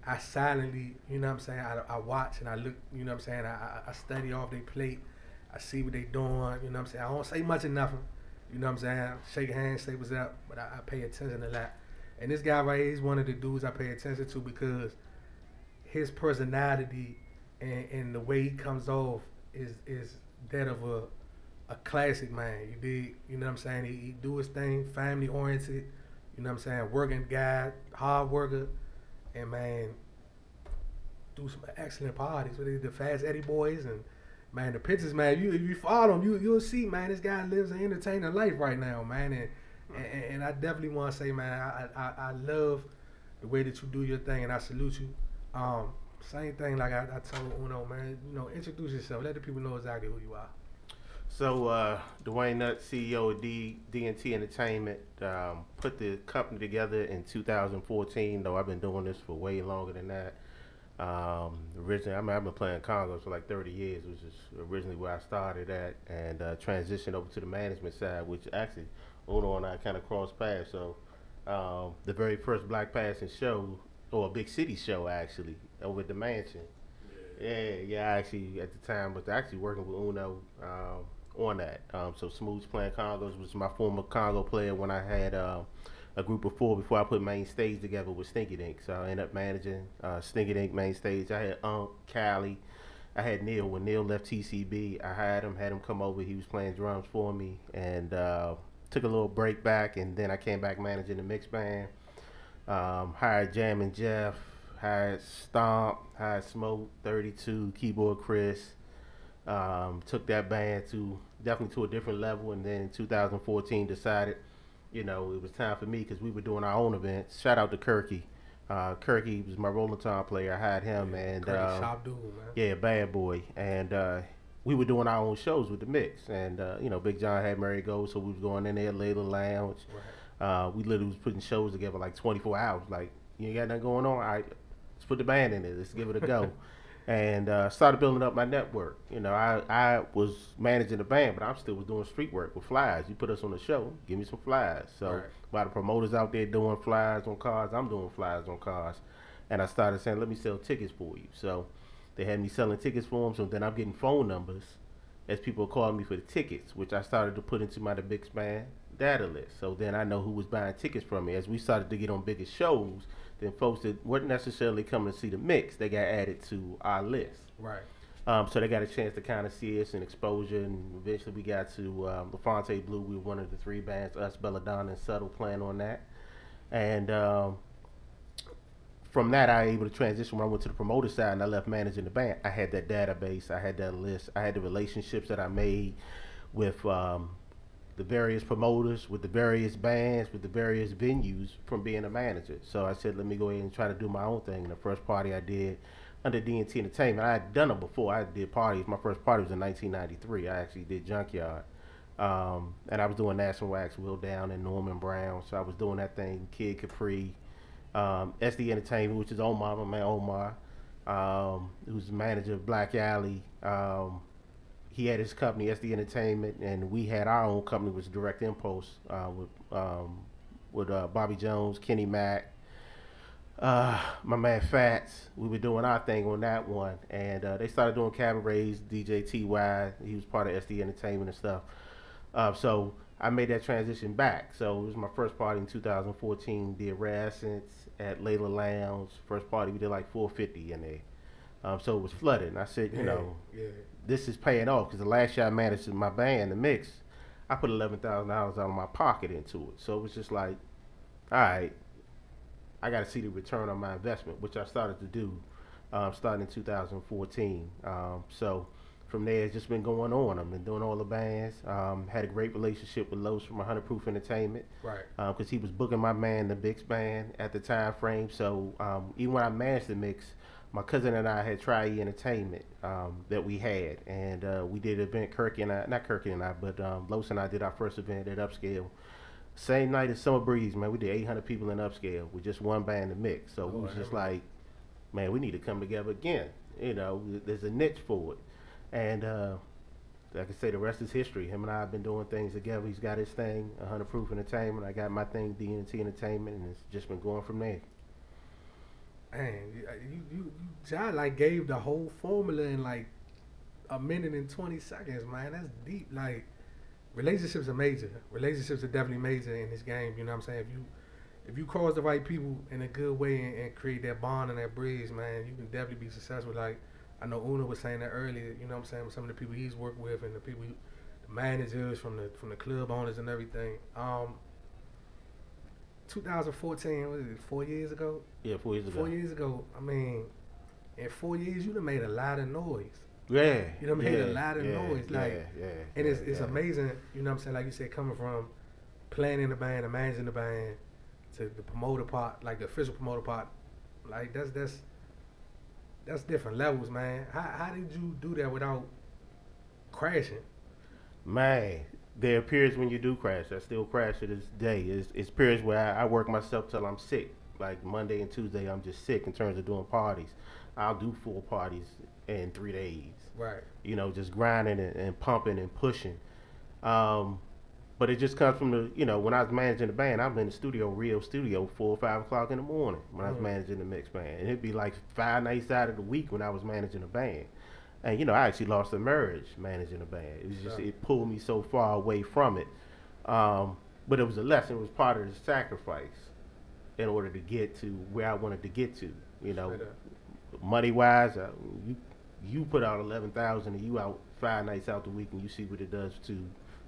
I silently, you know what I'm saying, I watch and I look, you know what I'm saying, I study off their plate, I see what they doing, you know what I'm saying. I don't say much of nothing, you know what I'm saying. Shake hands, say what's up, but I pay attention a lot. And this guy right here, he's one of the dudes I pay attention to because his personality and the way he comes off is that of a classic man. You dig? You know what I'm saying? He do his thing, family oriented, you know what I'm saying, working guy, hard worker, and man, do some excellent parties with the Fast Eddie boys. And man, the pictures, man, if you follow him, you'll see, man, this guy lives an entertaining life right now, man. And I definitely want to say, man, I love the way that you do your thing, and I salute you. Same thing like I told Uno, man, you know, introduce yourself. Let the people know exactly who you are. So, Dawayne Nutt, CEO of DNT Entertainment, put the company together in 2014, though I've been doing this for way longer than that. Originally, I've been playing Congo for like 30 years, which is originally where I started at, and transitioned over to the management side, which actually Uno and I kind of crossed paths. So, the very first Black Passing show, or a big city show actually, over at the Mansion. Yeah, actually at the time, but actually working with Uno on that. So Smooth's playing Congos was my former Congo player when I had a group of 4 before I put Main Stage together with Stinky Dink. So I ended up managing Stinky Dink Main Stage. I had Cali. I had Neil. When Neil left TCB, I had him come over. He was playing drums for me, and took a little break back, and then I came back managing the mix band. Hired Jam and Jeff, hired Stomp, hired Smoke, 32, Keyboard Chris. Took that band definitely to a different level, and then in 2014 decided, you know, it was time for me because we were doing our own events. Shout out to Kirky. Kirky was my Rolling Tom player. I had him, and Sharp dude, man. yeah, bad boy, and we were doing our own shows with the mix, and you know, Big John had Mary Go, so we was going in there, Layla Lounge. Right. We literally was putting shows together like 24 hours. Like, you ain't got nothing going on? All right, let's put the band in it. Let's give it a go. And started building up my network. You know, I was managing the band, but I still was doing street work with flyers. You put us on the show, give me some flyers. So Right. while the promoters out there doing flyers on cars, I'm doing flyers on cars. And I started saying, let me sell tickets for you. So they had me selling tickets for them. So then I'm getting phone numbers as people calling me for the tickets, which I started to put into my The Big Band data list. So then I know who was buying tickets from me. As we started to get on bigger shows, then folks that weren't necessarily coming to see the mix, they got added to our list. Right. So they got a chance to kind of see us and exposure, and eventually we got to LaFonte Blue. We were one of the 3 bands, us, Belladonna, and Subtle playing on that. And from that, I was able to transition when I went to the promoter side and I left managing the band. I had that database, I had that list, I had the relationships that I made with the various promoters, with the various bands, with the various venues from being a manager. So I said, let me go ahead and try to do my own thing. And the first party I did under D&T Entertainment, I had done it before. I did parties. My first party was in 1993. I actually did Junkyard. And I was doing National Wax, Will Down, and Norman Brown. So I was doing that thing, Kid Capri, SD Entertainment, which is Omar, my man Omar, who's the manager of Black Alley. He had his company, SD Entertainment, and we had our own company, which was Direct Impulse, with Bobby Jones, Kenny Mack, my man Fats. We were doing our thing on that one, and they started doing cabarets. DJ TY, he was part of SD Entertainment and stuff. So I made that transition back. So it was my first party in 2014. Did Rare Essence at Layla Lounge. First party we did like 450 in there. So it was flooded. And I said, you know, this is paying off, because the last year I managed my band, the mix, I put $11,000 out of my pocket into it. So it was just like, all right, I got to see the return on my investment, which I started to do starting in 2014. So from there, it's just been going on. I've been doing all the bands. Had a great relationship with Los from 100 Proof Entertainment. Right. Because he was booking my band, the Big Band, at the time frame. So even when I managed the mix, my cousin and I had Tri Entertainment that we had. And we did an event, Los and I did our first event at Upscale. Same night as Summer Breeze, man. We did 800 people in Upscale with just one band to mix. So it was just like, man, we need to come together again. You know, there's a niche for it. And like I say, the rest is history. Him and I have been doing things together. He's got his thing, 100 Proof Entertainment. I got my thing, D&T Entertainment, and it's just been going from there. Man, John like gave the whole formula in like a minute and 20 seconds, man. That's deep. Like, relationships are major. Relationships are definitely major in this game. You know what I'm saying? If you cross the right people in a good way and create that bond and that bridge, man, you can definitely be successful. Like, I know Una was saying that earlier. You know what I'm saying? With some of the people he's worked with and the people, the managers from the club owners and everything. 2014, what is it, 4 years ago? Yeah, 4 years ago. 4 years ago, I mean, in 4 years, you done made a lot of noise. Yeah. You done made a lot of noise. Like, yeah. And it's amazing, you know what I'm saying, like you said, coming from playing in the band and managing the band to the promoter part, like the official promoter part. Like, that's different levels, man. How did you do that without crashing? Man, there are periods when you do crash. I still crash to this day. It's periods where I work myself till I'm sick. Like Monday and Tuesday, I'm just sick in terms of doing parties. I'll do 4 parties in 3 days. Right. You know, just grinding and pumping and pushing. But it just comes from the, you know, when I was managing the band, I was in the studio, Rio Studio, 4 or 5 o'clock in the morning when I was managing the mix band. And it'd be like 5 nights out of the week when I was managing the band. And, you know, I actually lost a marriage managing the band. It was just, it pulled me so far away from it. But it was a lesson. It was part of the sacrifice in order to get to where I wanted to get to. You know, money-wise, you put out $11,000 and you out 5 nights out the week and you see what it does to,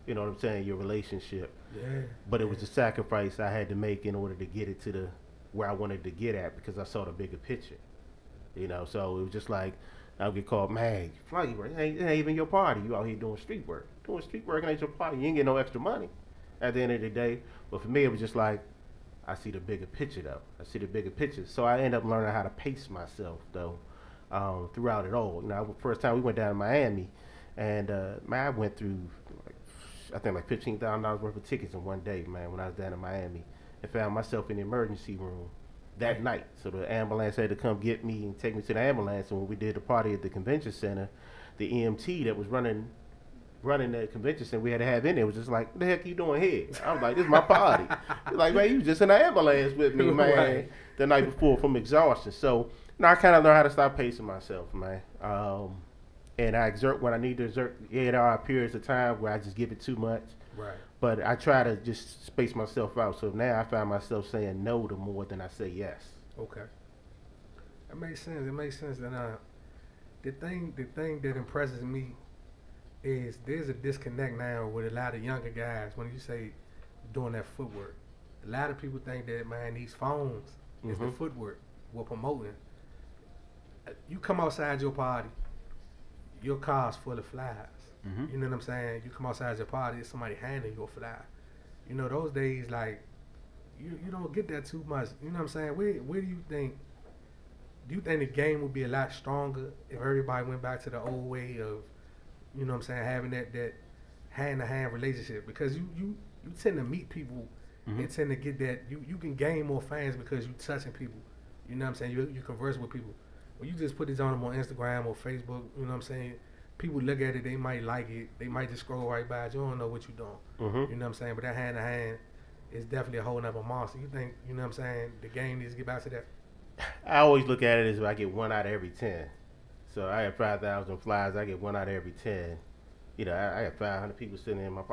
you know what I'm saying, your relationship. Yeah. But it was a sacrifice I had to make in order to get it to the where I wanted to get at, because I saw the bigger picture. You know, so it was just like, I would get called, man, flight work, it ain't even your party. You out here doing street work. Doing street work ain't your party. You ain't getting no extra money at the end of the day. But for me, it was just like, I see the bigger picture, though. I see the bigger picture. So I end up learning how to pace myself, though, throughout it all. You know, first time we went down to Miami, and man, I went through like I think like $15,000 worth of tickets in one day, man, when I was down in Miami, and found myself in the emergency room that night. So the ambulance had to come get me and take me to the ambulance. And when we did the party at the convention center, the EMT that was running the convention center we had to have in there was just like, what the heck you doing here? I was like, this is my party. He's like, man, you was just in the ambulance with me, man, Right. the night before from exhaustion. So I kind of learned how to stop pacing myself, man. And I exert when I need to exert. Yeah, there are periods of time where I just give it too much. Right. But I try to just space myself out. So now I find myself saying no to more than I say yes. Okay. That makes sense. It makes sense. And the thing that impresses me is there's a disconnect now with a lot of younger guys when you say doing that footwork. A lot of people think that, man, these phones is the Mhm. footwork we're promoting. You come outside your party, your car's full of flies. Mhm. You know what I'm saying? You come outside your party, it's somebody handing you a fly. You know, those days, like, you don't get that too much. You know what I'm saying? Where do you think the game would be a lot stronger if everybody went back to the old way of, you know what I'm saying, having that hand-to-hand relationship? Because you tend to meet people Mhm. and tend to get that, you can gain more fans because you touching people. You know what I'm saying? You converse with people. When you just put this on them on Instagram or Facebook, you know what I'm saying? People look at it, they might like it, they might just scroll right by it. You don't know what you're doing. Mhm. You know what I'm saying? But that hand-to-hand is definitely a whole nother monster. You think, you know what I'm saying, the game needs to get back to that? I always look at it as if I get 1 out of every 10. So I have 5,000 flies. I get 1 out of every 10. You know, I have 500 people sitting in my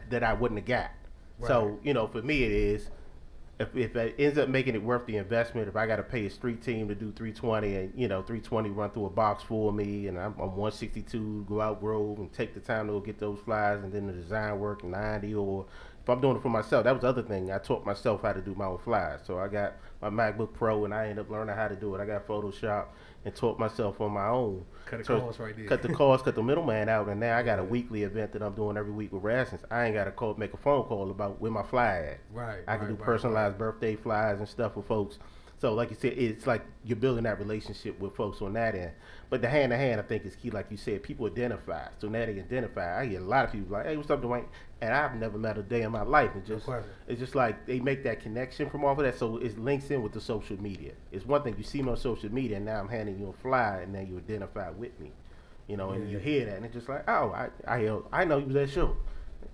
that I wouldn't have got. Right. So you know, for me, it is if it ends up making it worth the investment. If I got to pay a street team to do 320 and 320 run through a box for me, and I'm 162 go out Grove and take the time to go get those flies, and then the design work 90, or if I'm doing it for myself, that was the other thing. I taught myself how to do my own flies. So I got my MacBook Pro, and I ended up learning how to do it. I got Photoshop and taught myself on my own. Cut the So cost right there. Cut the cost, cut the middleman out, and now I got a weekly event that I'm doing every week with Rasmus. I ain't got to make a phone call about where my fly at. Right. I can do right, personalized birthday flyes and stuff for folks. So like you said, it's like you're building that relationship with folks on that end. But the hand to hand, I think, is key. Like you said, people identify. So now they identify. I get a lot of people like, "Hey, what's up, Dawayne?" And I've never met a day in my life. It's just like they make that connection from off of that. So it links in with the social media. It's one thing you see me on social media, and now I'm handing you a fly, and then you identify with me. And you hear that, and it's just like, oh, I know you was at that show.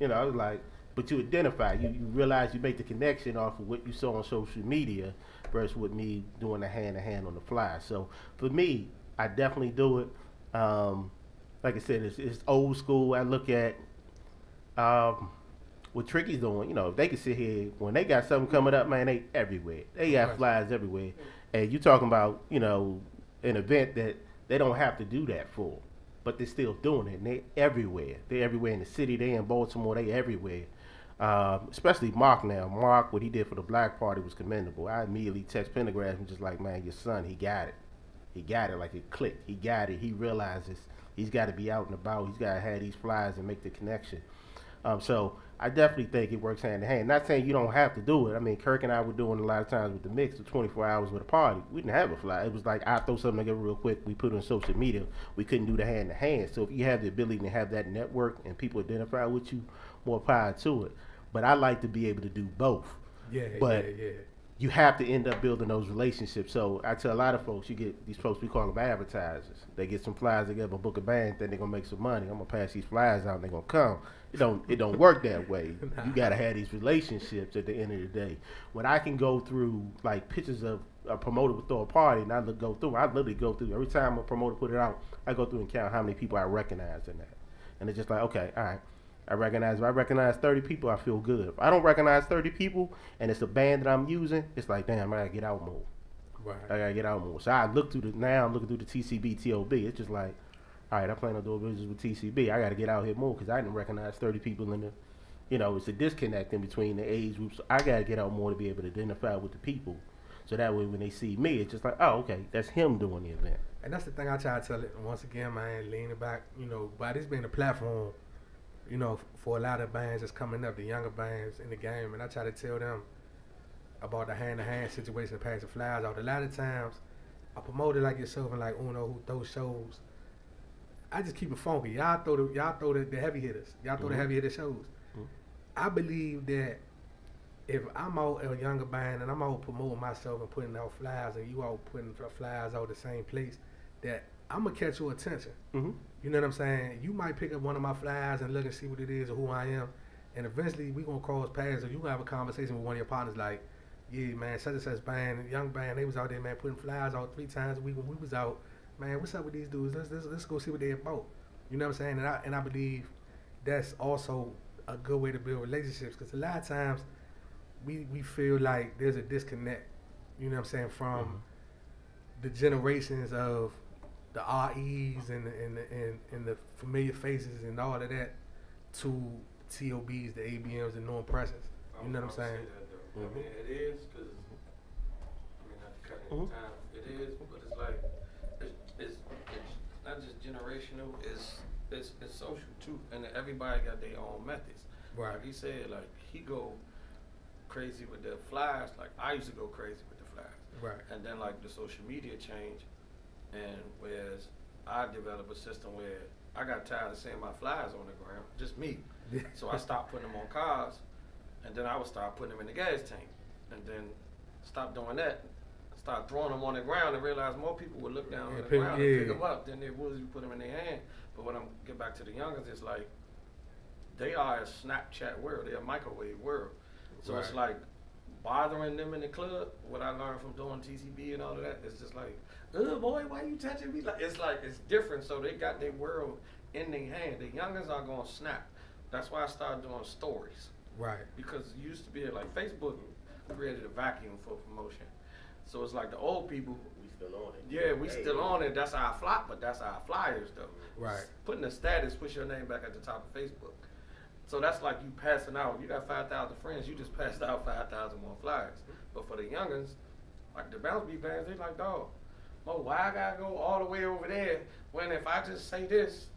I was like, but you identify, you realize you make the connection off of what you saw on social media versus with me doing the hand-to-hand on the fly. So for me, I definitely do it. Like I said, it's old school. I look at what Tricky's doing. If they can sit here, when they got something coming up, man, they everywhere. They got flies everywhere. And you talking about, an event that they don't have to do that for. But they're still doing it, and they're everywhere. They're everywhere in the city. They in Baltimore. They everywhere. Especially Mark now. Mark, what he did for the Black Party was commendable. I immediately text Pendergrass and just like, man, your son, he got it. He got it like it clicked. He got it. He realizes he's got to be out and about. He's got to have these flyers and make the connection. So I definitely think it works hand in hand. Not saying you don't have to do it. I mean, Kirk and I were doing a lot of times with the mix, the 24 hours with a party. We didn't have a fly. It was like, I throw something together real quick. We put it on social media. We couldn't do the hand to hand. So if you have the ability to have that network and people identify with you, more power to it. But I like to be able to do both. Yeah, but yeah. You have to end up building those relationships. So I tell a lot of folks, you get these folks, we call them advertisers. They get some flyers together, book a band, then they're gonna make some money. I'm gonna pass these flyers out and they're gonna come. It don't work that way. Nah. You gotta have these relationships at the end of the day. When I can go through like pictures of a promoter would throw a party and I literally go through every time a promoter put it out, I go through and count how many people I recognize in that. And it's just like, okay, all right. If I recognize 30 people, I feel good. If I don't recognize 30 people and it's a band that I'm using, it's like, damn, I gotta get out more. Right. I gotta get out more. So I'm looking through the TCB, TOB. It's just like, all right, I plan on doing business with TCB. I gotta get out here more because I didn't recognize 30 people in the, it's a disconnect in between the age groups. So I gotta get out more to be able to identify with the people. So that way when they see me, it's just like, oh, okay, that's him doing the event. And that's the thing I try to tell it. Once again, man, leaning back, by this being a platform, for a lot of bands that's coming up, the younger bands in the game, and I try to tell them about the hand-to-hand situation, pass the flyers out. A lot of times, a promoter like yourself and like Uno who throws shows, I just keep it funky. Y'all throw the heavy hitters. Y'all throw the heavy hitter shows. I believe that if I'm out at a younger band and I'm out promoting myself and putting out flyers, and you out putting flyers out the same place, that I'm gonna catch your attention. Mm-hmm. You know what I'm saying? You might pick up one of my flyers and look and see what it is or who I am, and eventually we gonna cross paths, or you gonna have a conversation with one of your partners like, yeah, man, such and such band, young band, they was out there, man, putting flyers out 3 times a week when we was out. Man, what's up with these dudes? Let's go see what they about. You know what I'm saying? And I believe that's also a good way to build relationships, because a lot of times we feel like there's a disconnect, you know what I'm saying, from the generations of the REs and the familiar faces and all of that to TOBs, the ABMs, and no impressions. You know what I'm saying? I mean, it is, because, I mean, not to cut any time, it is, but it's like, it's not just generational, it's social too, and everybody got their own methods. Right. Like he said, like, he go crazy with the flyers, like I used to go crazy with the flyers. Right. And then like the social media change, and whereas I developed a system where I got tired of seeing my flyers on the ground, just me. So I stopped putting them on cars, and then I would start putting them in the gas tank, and then stop doing that, start throwing them on the ground, and realize more people would look down on the ground and pick them up than they would if you put them in their hand. But when I get back to the youngers, it's like they are a Snapchat world, they're a microwave world. So it's like bothering them in the club. What I learned from doing TCB and all of that, it's just like, oh boy, why you touching me? Like it's different. So they got their world in their hand. The youngins are gonna snap. That's why I started doing stories. Right. Because it used to be like Facebook created a vacuum for promotion. So it's like the old people. We still on it. Yeah, we still on it. That's our flop, but that's our flyers though. Right. Putting a status, push your name back at the top of Facebook. So that's like you passing out. You got 5,000 friends. You just passed out 5,000 more flyers. But for the youngins, like the BounceBeat bands, they like, dog, well, why I gotta go all the way over there when if I just say this,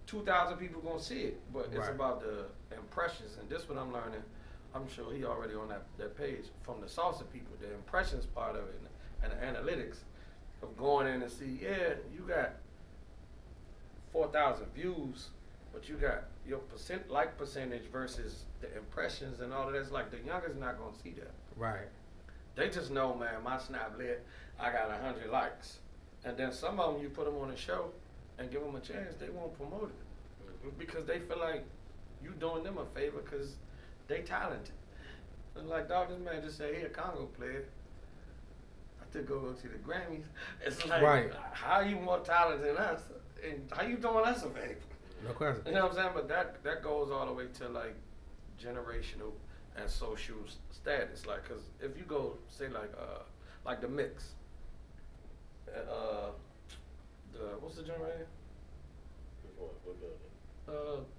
2,000 people gonna see it. But it's about the impressions, and this what I'm learning. I'm sure he already on that page from the salsa people, the impressions part of it and the analytics of going in and see, yeah, you got 4,000 views, but you got your percentage versus the impressions and all of that. It's like the youngers not gonna see that. Right. They just know, man, my snap lit, I got 100 likes. And then some of them, you put them on a show and give them a chance, they won't promote it. Because they feel like you doing them a favor because they talented. And like, dog, this man just said he a Congo player. I took go to the Grammys. It's like, how you more talented than us? And how you doing us a favor? No question. You know what I'm saying? But that goes all the way to like generational and social status. Like, cause if you go say like the mix, what's the joint right here?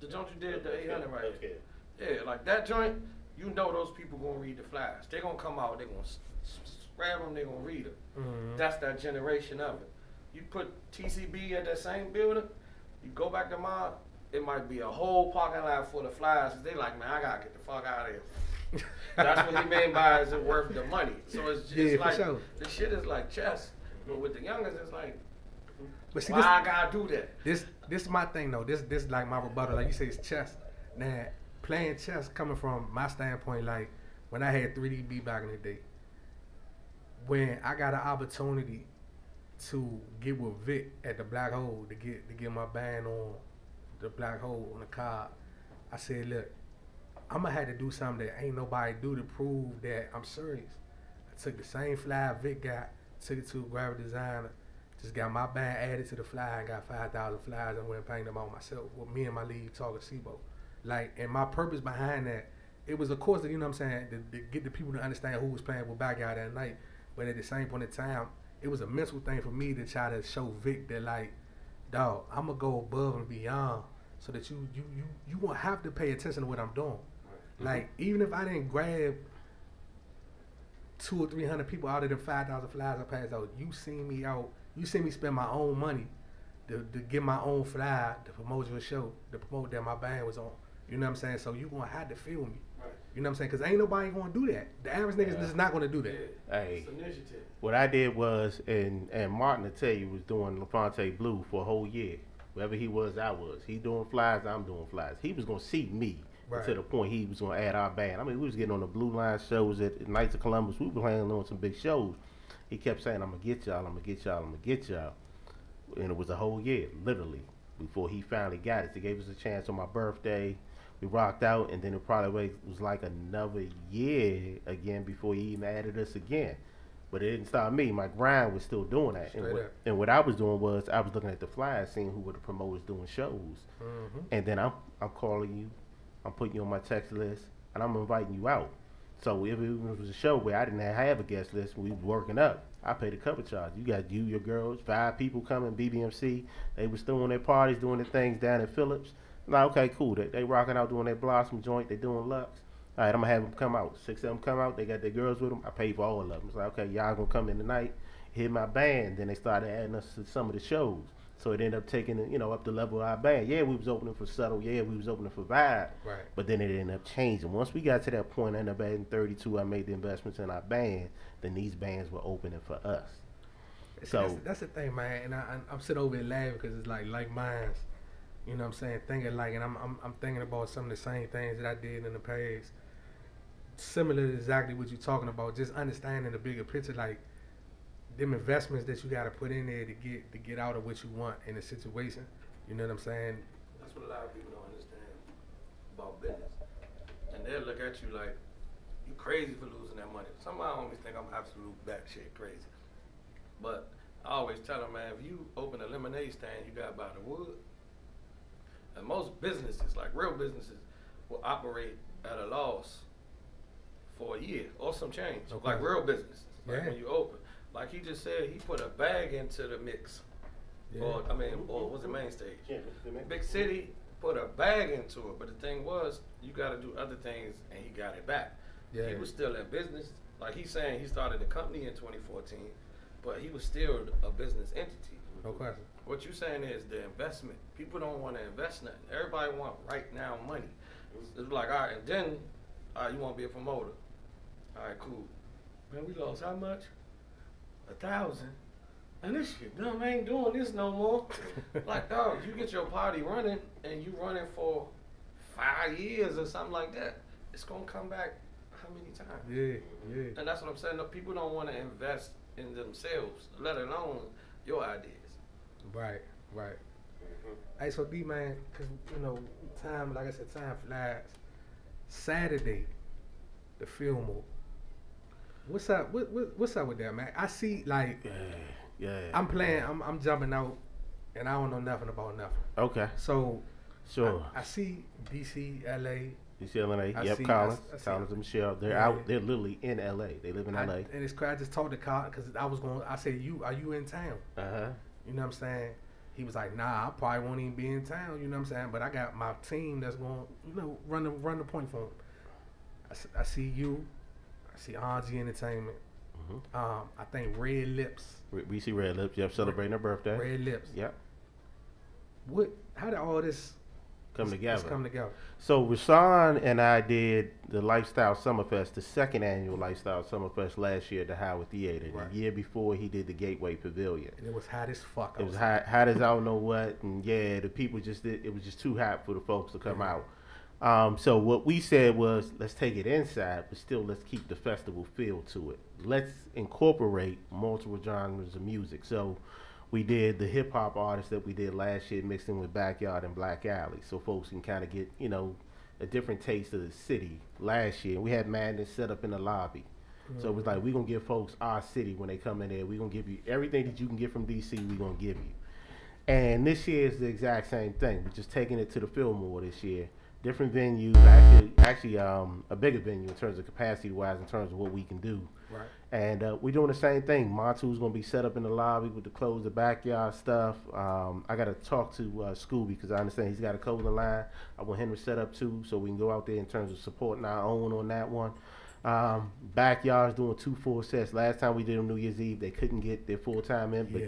The joint you did, the 800 right here. Yeah, like that joint, you know those people gonna read the flyers. They gonna come out, they gonna grab them, they gonna read them. Mm-hmm. That's that generation of it. You put TCB at that same building, you go back to mine, it might be a whole parking lot full of flyers. They like, man, I gotta get the fuck out of here. That's what he mean by is it worth the money. So it's just like, the shit is like chess. But with the youngers, it's like, but see, why I gotta do that? This is my thing though. This is like my rebuttal. Like you say, it's chess. Now, playing chess coming from my standpoint, like when I had 3DB back in the day, when I got an opportunity to get with Vic at the Black Hole to get my band on the Black Hole on the card, I said, look, I'm gonna have to do something that ain't nobody do to prove that I'm serious. I took the same flyer Vic got, took it to a graphic designer, just got my band added to the flyer and got 5,000 flyers and went and painted them out myself with me and my lead talking SIBO. Like, and my purpose behind that, it was of course, you know what I'm saying, to get the people to understand who was playing with Backyard that night. But at the same point in time, it was a mental thing for me to try to show Vic that like, dog, I'm gonna go above and beyond so that you won't have to pay attention to what I'm doing. Like, even if I didn't grab 200 or 300 people out of the 5,000 flyers I passed out, you seen me out, you seen me spend my own money to get my own flyer to promote your show, to promote that my band was on. You know what I'm saying? So you gonna have to feel me. You know what I'm saying? Because ain't nobody gonna do that. The average niggas just not gonna do that. Hey, It's initiative. what I did was, and Martin will tell you, was doing LaFonte Blue for a whole year. Wherever he was, I was. He doing flyers, I'm doing flyers. He was gonna see me Right. To the point he was going to add our band. I mean, we was getting on the Blue Line shows at Knights of Columbus. We were playing on some big shows. He kept saying, I'm going to get y'all, I'm going to get y'all, I'm going to get y'all. And it was a whole year, literally, before he finally got it. They gave us a chance on my birthday. We rocked out, and then it probably was like another year again before he even added us again. But it didn't stop me. My grind was still doing that. And what I was doing was I was looking at the flyers, seeing who were the promoters doing shows. And then I'm calling you, I'm putting you on my text list, and I'm inviting you out. So if it was a show where I didn't have a guest list, we was working up, I paid a cover charge. You got you, your girls, 5 people coming, BBMC. They was throwing their parties, doing their things down in Phillips. I'm like, okay, cool. They rocking out, doing their Blossom joint. They doing Lux. All right, I'm going to have them come out. 6 of them come out. They got their girls with them. I paid for all of them. It's like, okay, y'all going to come in tonight, hit my band. Then they started adding us to some of the shows. So it ended up taking it, up the level of our band. Yeah, we was opening for Subtle. Yeah, we was opening for Vibe. Right. But then it ended up changing. Once we got to that point, I ended up adding 32. I made the investments in our band. Then these bands were opening for us. So that's the thing, man. And I'm sitting over here laughing because it's like minds. You know what I'm saying? Thinking like, and I'm thinking about some of the same things that I did in the past. Similar to exactly what you're talking about. Just understanding the bigger picture, like them investments that you got to put in there to get out of what you want in a situation. You know what I'm saying? That's what a lot of people don't understand about business. And they'll look at you like, you crazy for losing that money. Somebody always think I'm absolute batshit crazy. But I always tell them, man, if you open a lemonade stand, you got to buy the wood. And most businesses, like real businesses, will operate at a loss for a year or some change. Okay. Like real businesses. Like Yeah. when you open. Like he just said, he put a bag into the mix. Yeah. Or was it main stage? Big City put a bag into it, but the thing was, you got to do other things, and he got it back. Yeah. He was still in business. Like he's saying, he started a company in 2014, but he was still a business entity. No question. What you saying is the investment. People don't want to invest nothing. Everybody want right now money. It's like, all right, and then you want to be a promoter. All right, cool. Man, we lost how much? 1,000. And this shit dumb, I ain't doing this no more. Like, dog, you get your party running and you running for 5 years or something like that, it's gonna come back how many times? Yeah, yeah. And that's what I'm saying. No, people don't want to invest in themselves, let alone your ideas. Right, right. Hey, so D man, cause time, like I said, time flies. Saturday, the Fillmore. What's up? What's up with that, man? I see, like, yeah. I'm playing, I'm jumping out, and I don't know nothing about nothing. Okay. So, Sure. I see DC, LA. UCLA. I Yep, see- Collins. I see- Collins and Michelle. They're Yeah. out. They're literally in LA. They live in LA. And it's crazy. I just talked to Carl because I said, are you in town? Uh-huh. You know what I'm saying? He was like, nah, I probably won't even be in town. You know what I'm saying? But I got my team that's going, run the point for him. I see you. I see RG Entertainment. I think Red Lips. We see Red Lips. Yep, celebrating her birthday. Red Lips. Yep. How did all this Come together. come together? So Rashawn and I did the Lifestyle Summerfest, the second annual Lifestyle Summerfest last year at the Howard Theater. Right. The year before he did the Gateway Pavilion. And it was hot as fuck. It was hot as I don't know what, and yeah, the people it was just too hot for the folks to come out. So what we said was, let's take it inside, but still let's keep the festival feel to it. Let's incorporate multiple genres of music. So we did the hip hop artists that we did last year, mixed in with Backyard and Black Alley, so folks can kind of get a different taste of the city. Last year we had Madness set up in the lobby. So it was like, we're going to give folks our city when they come in there. We're going to give you everything that you can get from D.C., we're going to give you. And this year is the exact same thing. We're just taking it to the Fillmore this year. Different venues, actually a bigger venue in terms of capacity-wise, in terms of what we can do. Right. And we're doing the same thing. Montu's going to be set up in the lobby with the clothes, the backyard stuff. I got to talk to Scooby because I understand he's got a clothing line. I want him to set up too so we can go out there in terms of supporting our own on that one. Backyard's doing 2 full sets. Last time we did on New Year's Eve, they couldn't get their full time in, but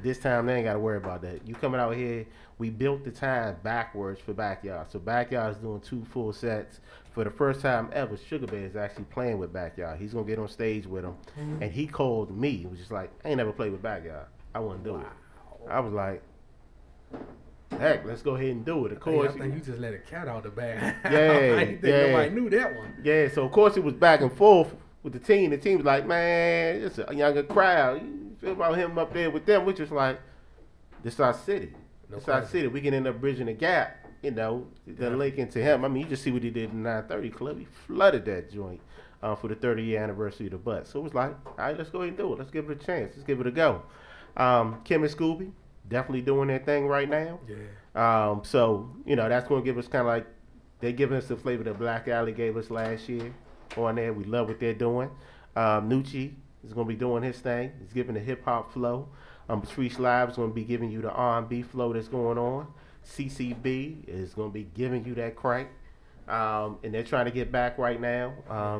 this time they ain't got to worry about that. You coming out here, we built the time backwards for Backyard. So Backyard's doing 2 full sets. For the first time ever, Sugar Bear is actually playing with Backyard. He's going to get on stage with him. And he called me. He was just like, I ain't never played with Backyard. I want to do it. I was like, heck, let's go ahead and do it. Of I course, think you just let a cat out the bag. Yeah, I didn't think yeah. nobody knew that one. yeah. So of course it was back and forth with the team. The team was like, man, it's a younger crowd. You feel about him up there with them, which is like, this our city. No It's our question. city. We can end up bridging the gap. You know, the link into him. I mean, you just see what he did in the 930 Club. He flooded that joint for the 30-year anniversary of the Butt. So it was like, all right, let's go ahead and do it. Let's give it a chance. Let's give it a go. Kim and Scooby definitely doing their thing right now. Yeah. So, you know, that's going to give us kind of like, they're giving us the flavor that Black Alley gave us last year on there. We love what they're doing. Nucci is going to be doing his thing. He's giving the hip-hop flow. Patrice Live is going to be giving you the R&B flow that's going on. CCB is going to be giving you that crank. And they're trying to get back right now.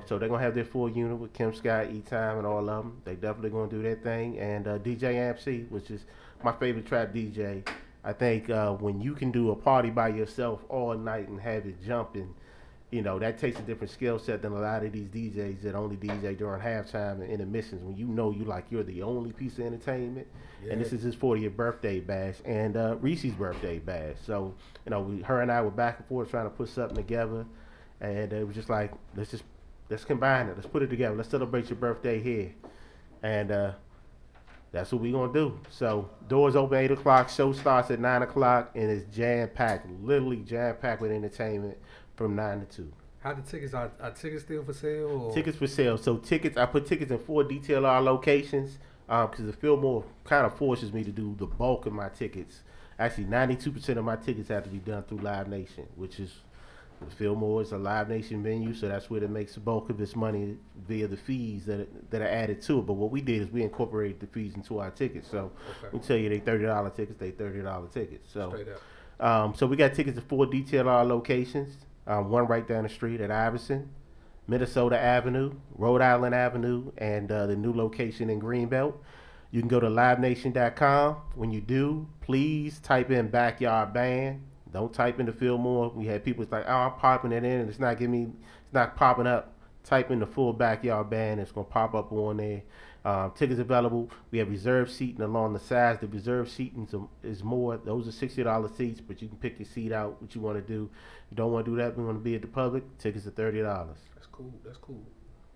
So they're going to have their full unit with Kim Scott, E-Time, and all of them. They definitely going to do their thing. And DJ AMC, which is my favorite trap DJ. I think when you can do a party by yourself all night and have it jumping, you know, that takes a different skill set than a lot of these DJs that only DJ during halftime and intermissions. When you know you're the only piece of entertainment. Yeah. And this is his 40th birthday bash and Reese's birthday bash. So, you know, her and I were back and forth trying to put something together. And it was just like, let's combine it. Let's put it together. Let's celebrate your birthday here. And that's what we're going to do. So, doors open 8 o'clock. Show starts at 9 o'clock. And it's jam-packed, literally jam-packed with entertainment from 9 to 2. How the tickets are tickets still for sale? Or? Tickets for sale. So I put tickets in 4 DTLR locations because the Fillmore kind of forces me to do the bulk of my tickets. Actually, 92% of my tickets have to be done through Live Nation, which is the Fillmore is a Live Nation venue, so that's where it makes the bulk of its money via the fees that are added to it. But what we did is we incorporated the fees into our tickets. So we tell you they $30 tickets, they $30 tickets. So Straight up. so we got tickets at 4 DTLR locations. One right down the street at Iverson, Minnesota Avenue, Rhode Island Avenue, and the new location in Greenbelt. You can go to livenation.com. When you do, please type in Backyard Band. Don't type in the Fillmore. We had people like, oh, I'm popping it in, and it's not popping up. Type in the full Backyard Band. It's gonna pop up on there. Tickets available. We have reserved seating along the sides. The reserved seating is more. Those are $60 seats, but you can pick your seat out what you want to do. You don't want to do that. We want to be at the public. Tickets are $30. That's cool. That's cool.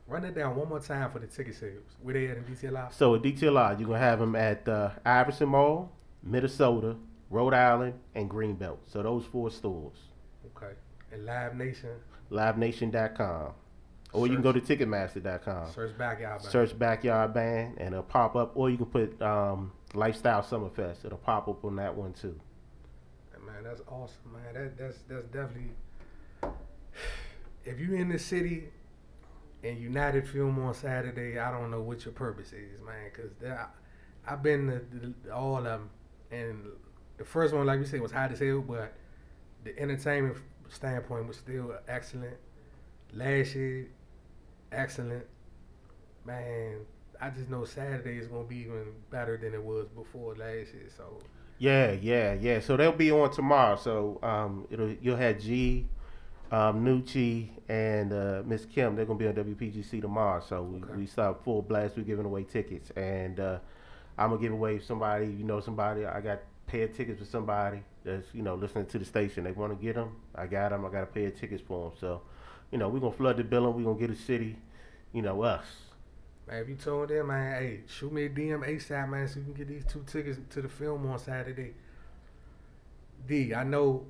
Run that down one more time for the ticket sales. Where they at in DTLI? So at DTLI, you're gonna have them at Iverson Mall, Minnesota, Rhode Island, and Greenbelt. So those 4 stores. Okay. And Live Nation. LiveNation.com. Or you can go to Ticketmaster.com. Search Backyard Band. Search Backyard Band, and it'll pop up. Or you can put Lifestyle Summerfest. It'll pop up on that one too. Man, that's awesome, man. That's definitely. If you in the city and you not at Fillmore on Saturday, I don't know what your purpose is, man. Cause I've been to all of them, and the first one, like we said, was hot as hell, but the entertainment standpoint was still excellent. Last year, excellent. Man, I just know Saturday is gonna be even better than it was before last year. So Yeah. So they'll be on tomorrow. So you'll have G, Nucci, and Miss Kim. They're gonna be on WPGC tomorrow. So we start full blast. We're giving away tickets, and I'm gonna give away somebody. Somebody. I got paid tickets for somebody that's listening to the station. They want to get them. I got them. I got to pay tickets for them. So we're gonna flood the building. We're gonna get a city. Us. man, if you told them, man, hey, shoot me a DM ASAP, man, so you can get these 2 tickets to the film on Saturday. D, I know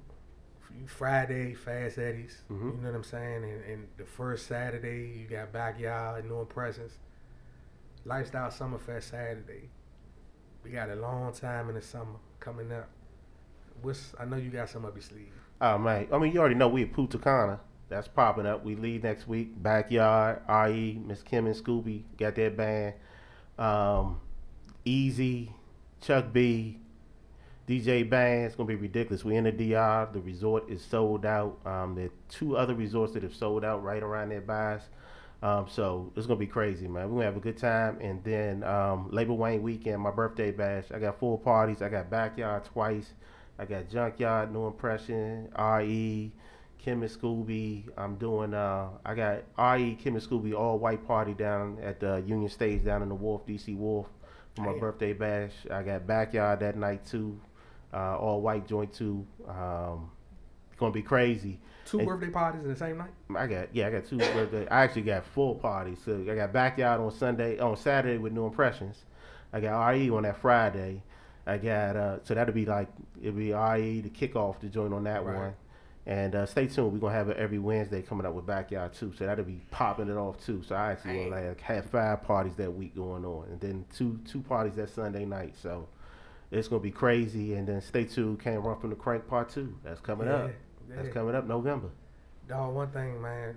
Friday, Fast Eddie's, you know what I'm saying? And the first Saturday, you got Backyard, New Impressions. Lifestyle Summerfest Saturday. We got a long time in the summer coming up. I know you got some up your sleeve. Oh, man. I mean, you already know we at Punta Cana. That's popping up. We leave next week. Backyard, RE, Miss Kim and Scooby got their band. Easy, Chuck B, DJ Band. It's going to be ridiculous. We in the DR. The resort is sold out. There are 2 other resorts that have sold out right around nearby us. So it's going to be crazy, man. We're going to have a good time. And then Labor Wayne weekend, my birthday bash. I got 4 parties. I got Backyard twice. I got Junkyard, New Impression, RE, Kim and Scooby. I'm doing, I got RE, Kim and Scooby, all white party down at the Union Stage down in the Wharf, DC Wharf for my birthday bash. I got Backyard that night too. all white joint too. Gonna be crazy. Two And birthday parties in the same night? I got 2 birthday. I actually got 4 parties. So I got Backyard on Saturday with New Impressions. I got RE on that Friday. I got so that'll be like it'll be RE to kick off the joint on that Right. one. And stay tuned. We're gonna have it every Wednesday coming up with Backyard too. So that'll be popping it off too. So I actually gonna like have 5 parties that week going on, and then two parties that Sunday night. So it's gonna be crazy. And then stay tuned. Can't Run from the Crank Part 2. That's coming up. That's coming up November. Dog, one thing, man,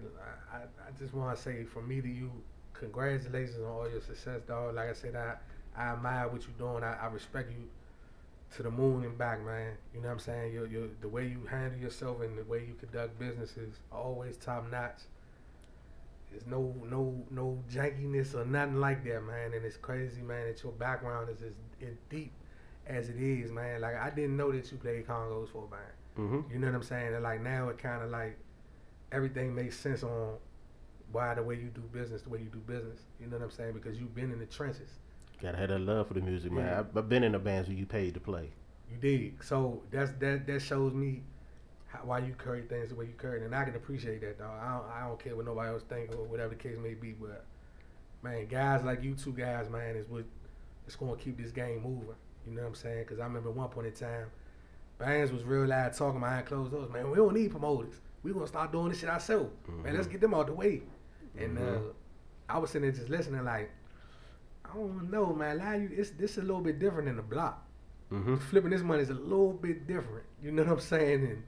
I just want to say from me to you, congratulations on all your success, dog. Like I said, I admire what you're doing. I respect you to the moon and back, man. You know what I'm saying? The way you handle yourself and the way you conduct businesses are always top notch. There's no jankiness or nothing like that, man. And it's crazy, man, that your background is as deep as it is, man. Like, I didn't know that you played congos for a band. Mm-hmm. You know what I'm saying? And like now it kind of like everything makes sense on why the way you do business, You know what I'm saying? Because you've been in the trenches. Gotta have that love for the music, man. Yeah. I've been in the bands where you paid to play. You did. So that shows me why you carry things the way you carry it. And I can appreciate that, dog. I don't care what nobody else think or whatever the case may be. But, man, guys like you two guys, man, is what it's going to keep this game moving. You know what I'm saying? Because I remember at one point in time, bands was real loud talking behind closed doors. Man, we don't need promoters. We going to start doing this shit ourselves. Mm-hmm. Man, let's get them out the way. And I was sitting there just listening like, I don't know, man. This is a little bit different than the block. Mm-hmm. Flipping this money is a little bit different. You know what I'm saying? And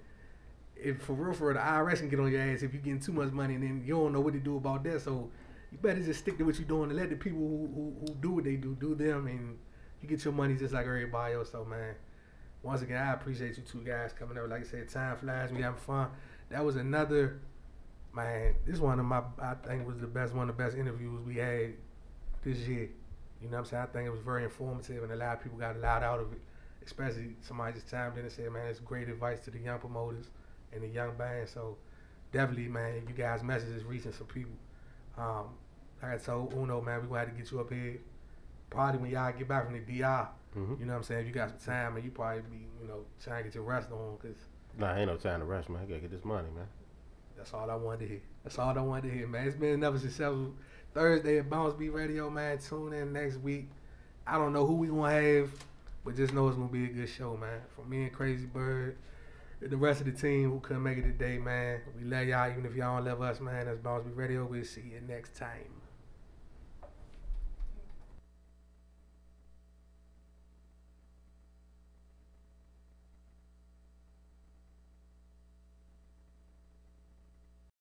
if for real, the IRS can get on your ass if you're getting too much money and then you don't know what to do about that. So you better just stick to what you're doing and let the people who do what they do them, and you get your money just like everybody else. So, man, once again, I appreciate you two guys coming over. Like I said, time flies. We having fun. That was another, man, this one of my, I think was one of the best interviews we had this year. You know what I'm saying? I think it was very informative and a lot of people got a lot out of it. Especially somebody just chimed in and said, man, it's great advice to the young promoters and the young bands. So definitely, man, you guys' message is reaching some people. Like I told Uno, man, we're going to have to get you up here probably when y'all get back from the DR. Mm-hmm. You know what I'm saying? If you got some time, man, you probably be, trying to get your rest on because Nah, ain't no time to rush, man. I gotta get this money, man. that's all I wanted to hear. Man. It's been another successful Thursday at BounceBeat Radio, man. Tune in next week. I don't know who we gonna have, but just know it's gonna be a good show, man. From me and Crazy Bird, and the rest of the team who couldn't make it today, man. We love y'all, even if y'all don't love us, man. That's BounceBeat Radio. We'll see you next time.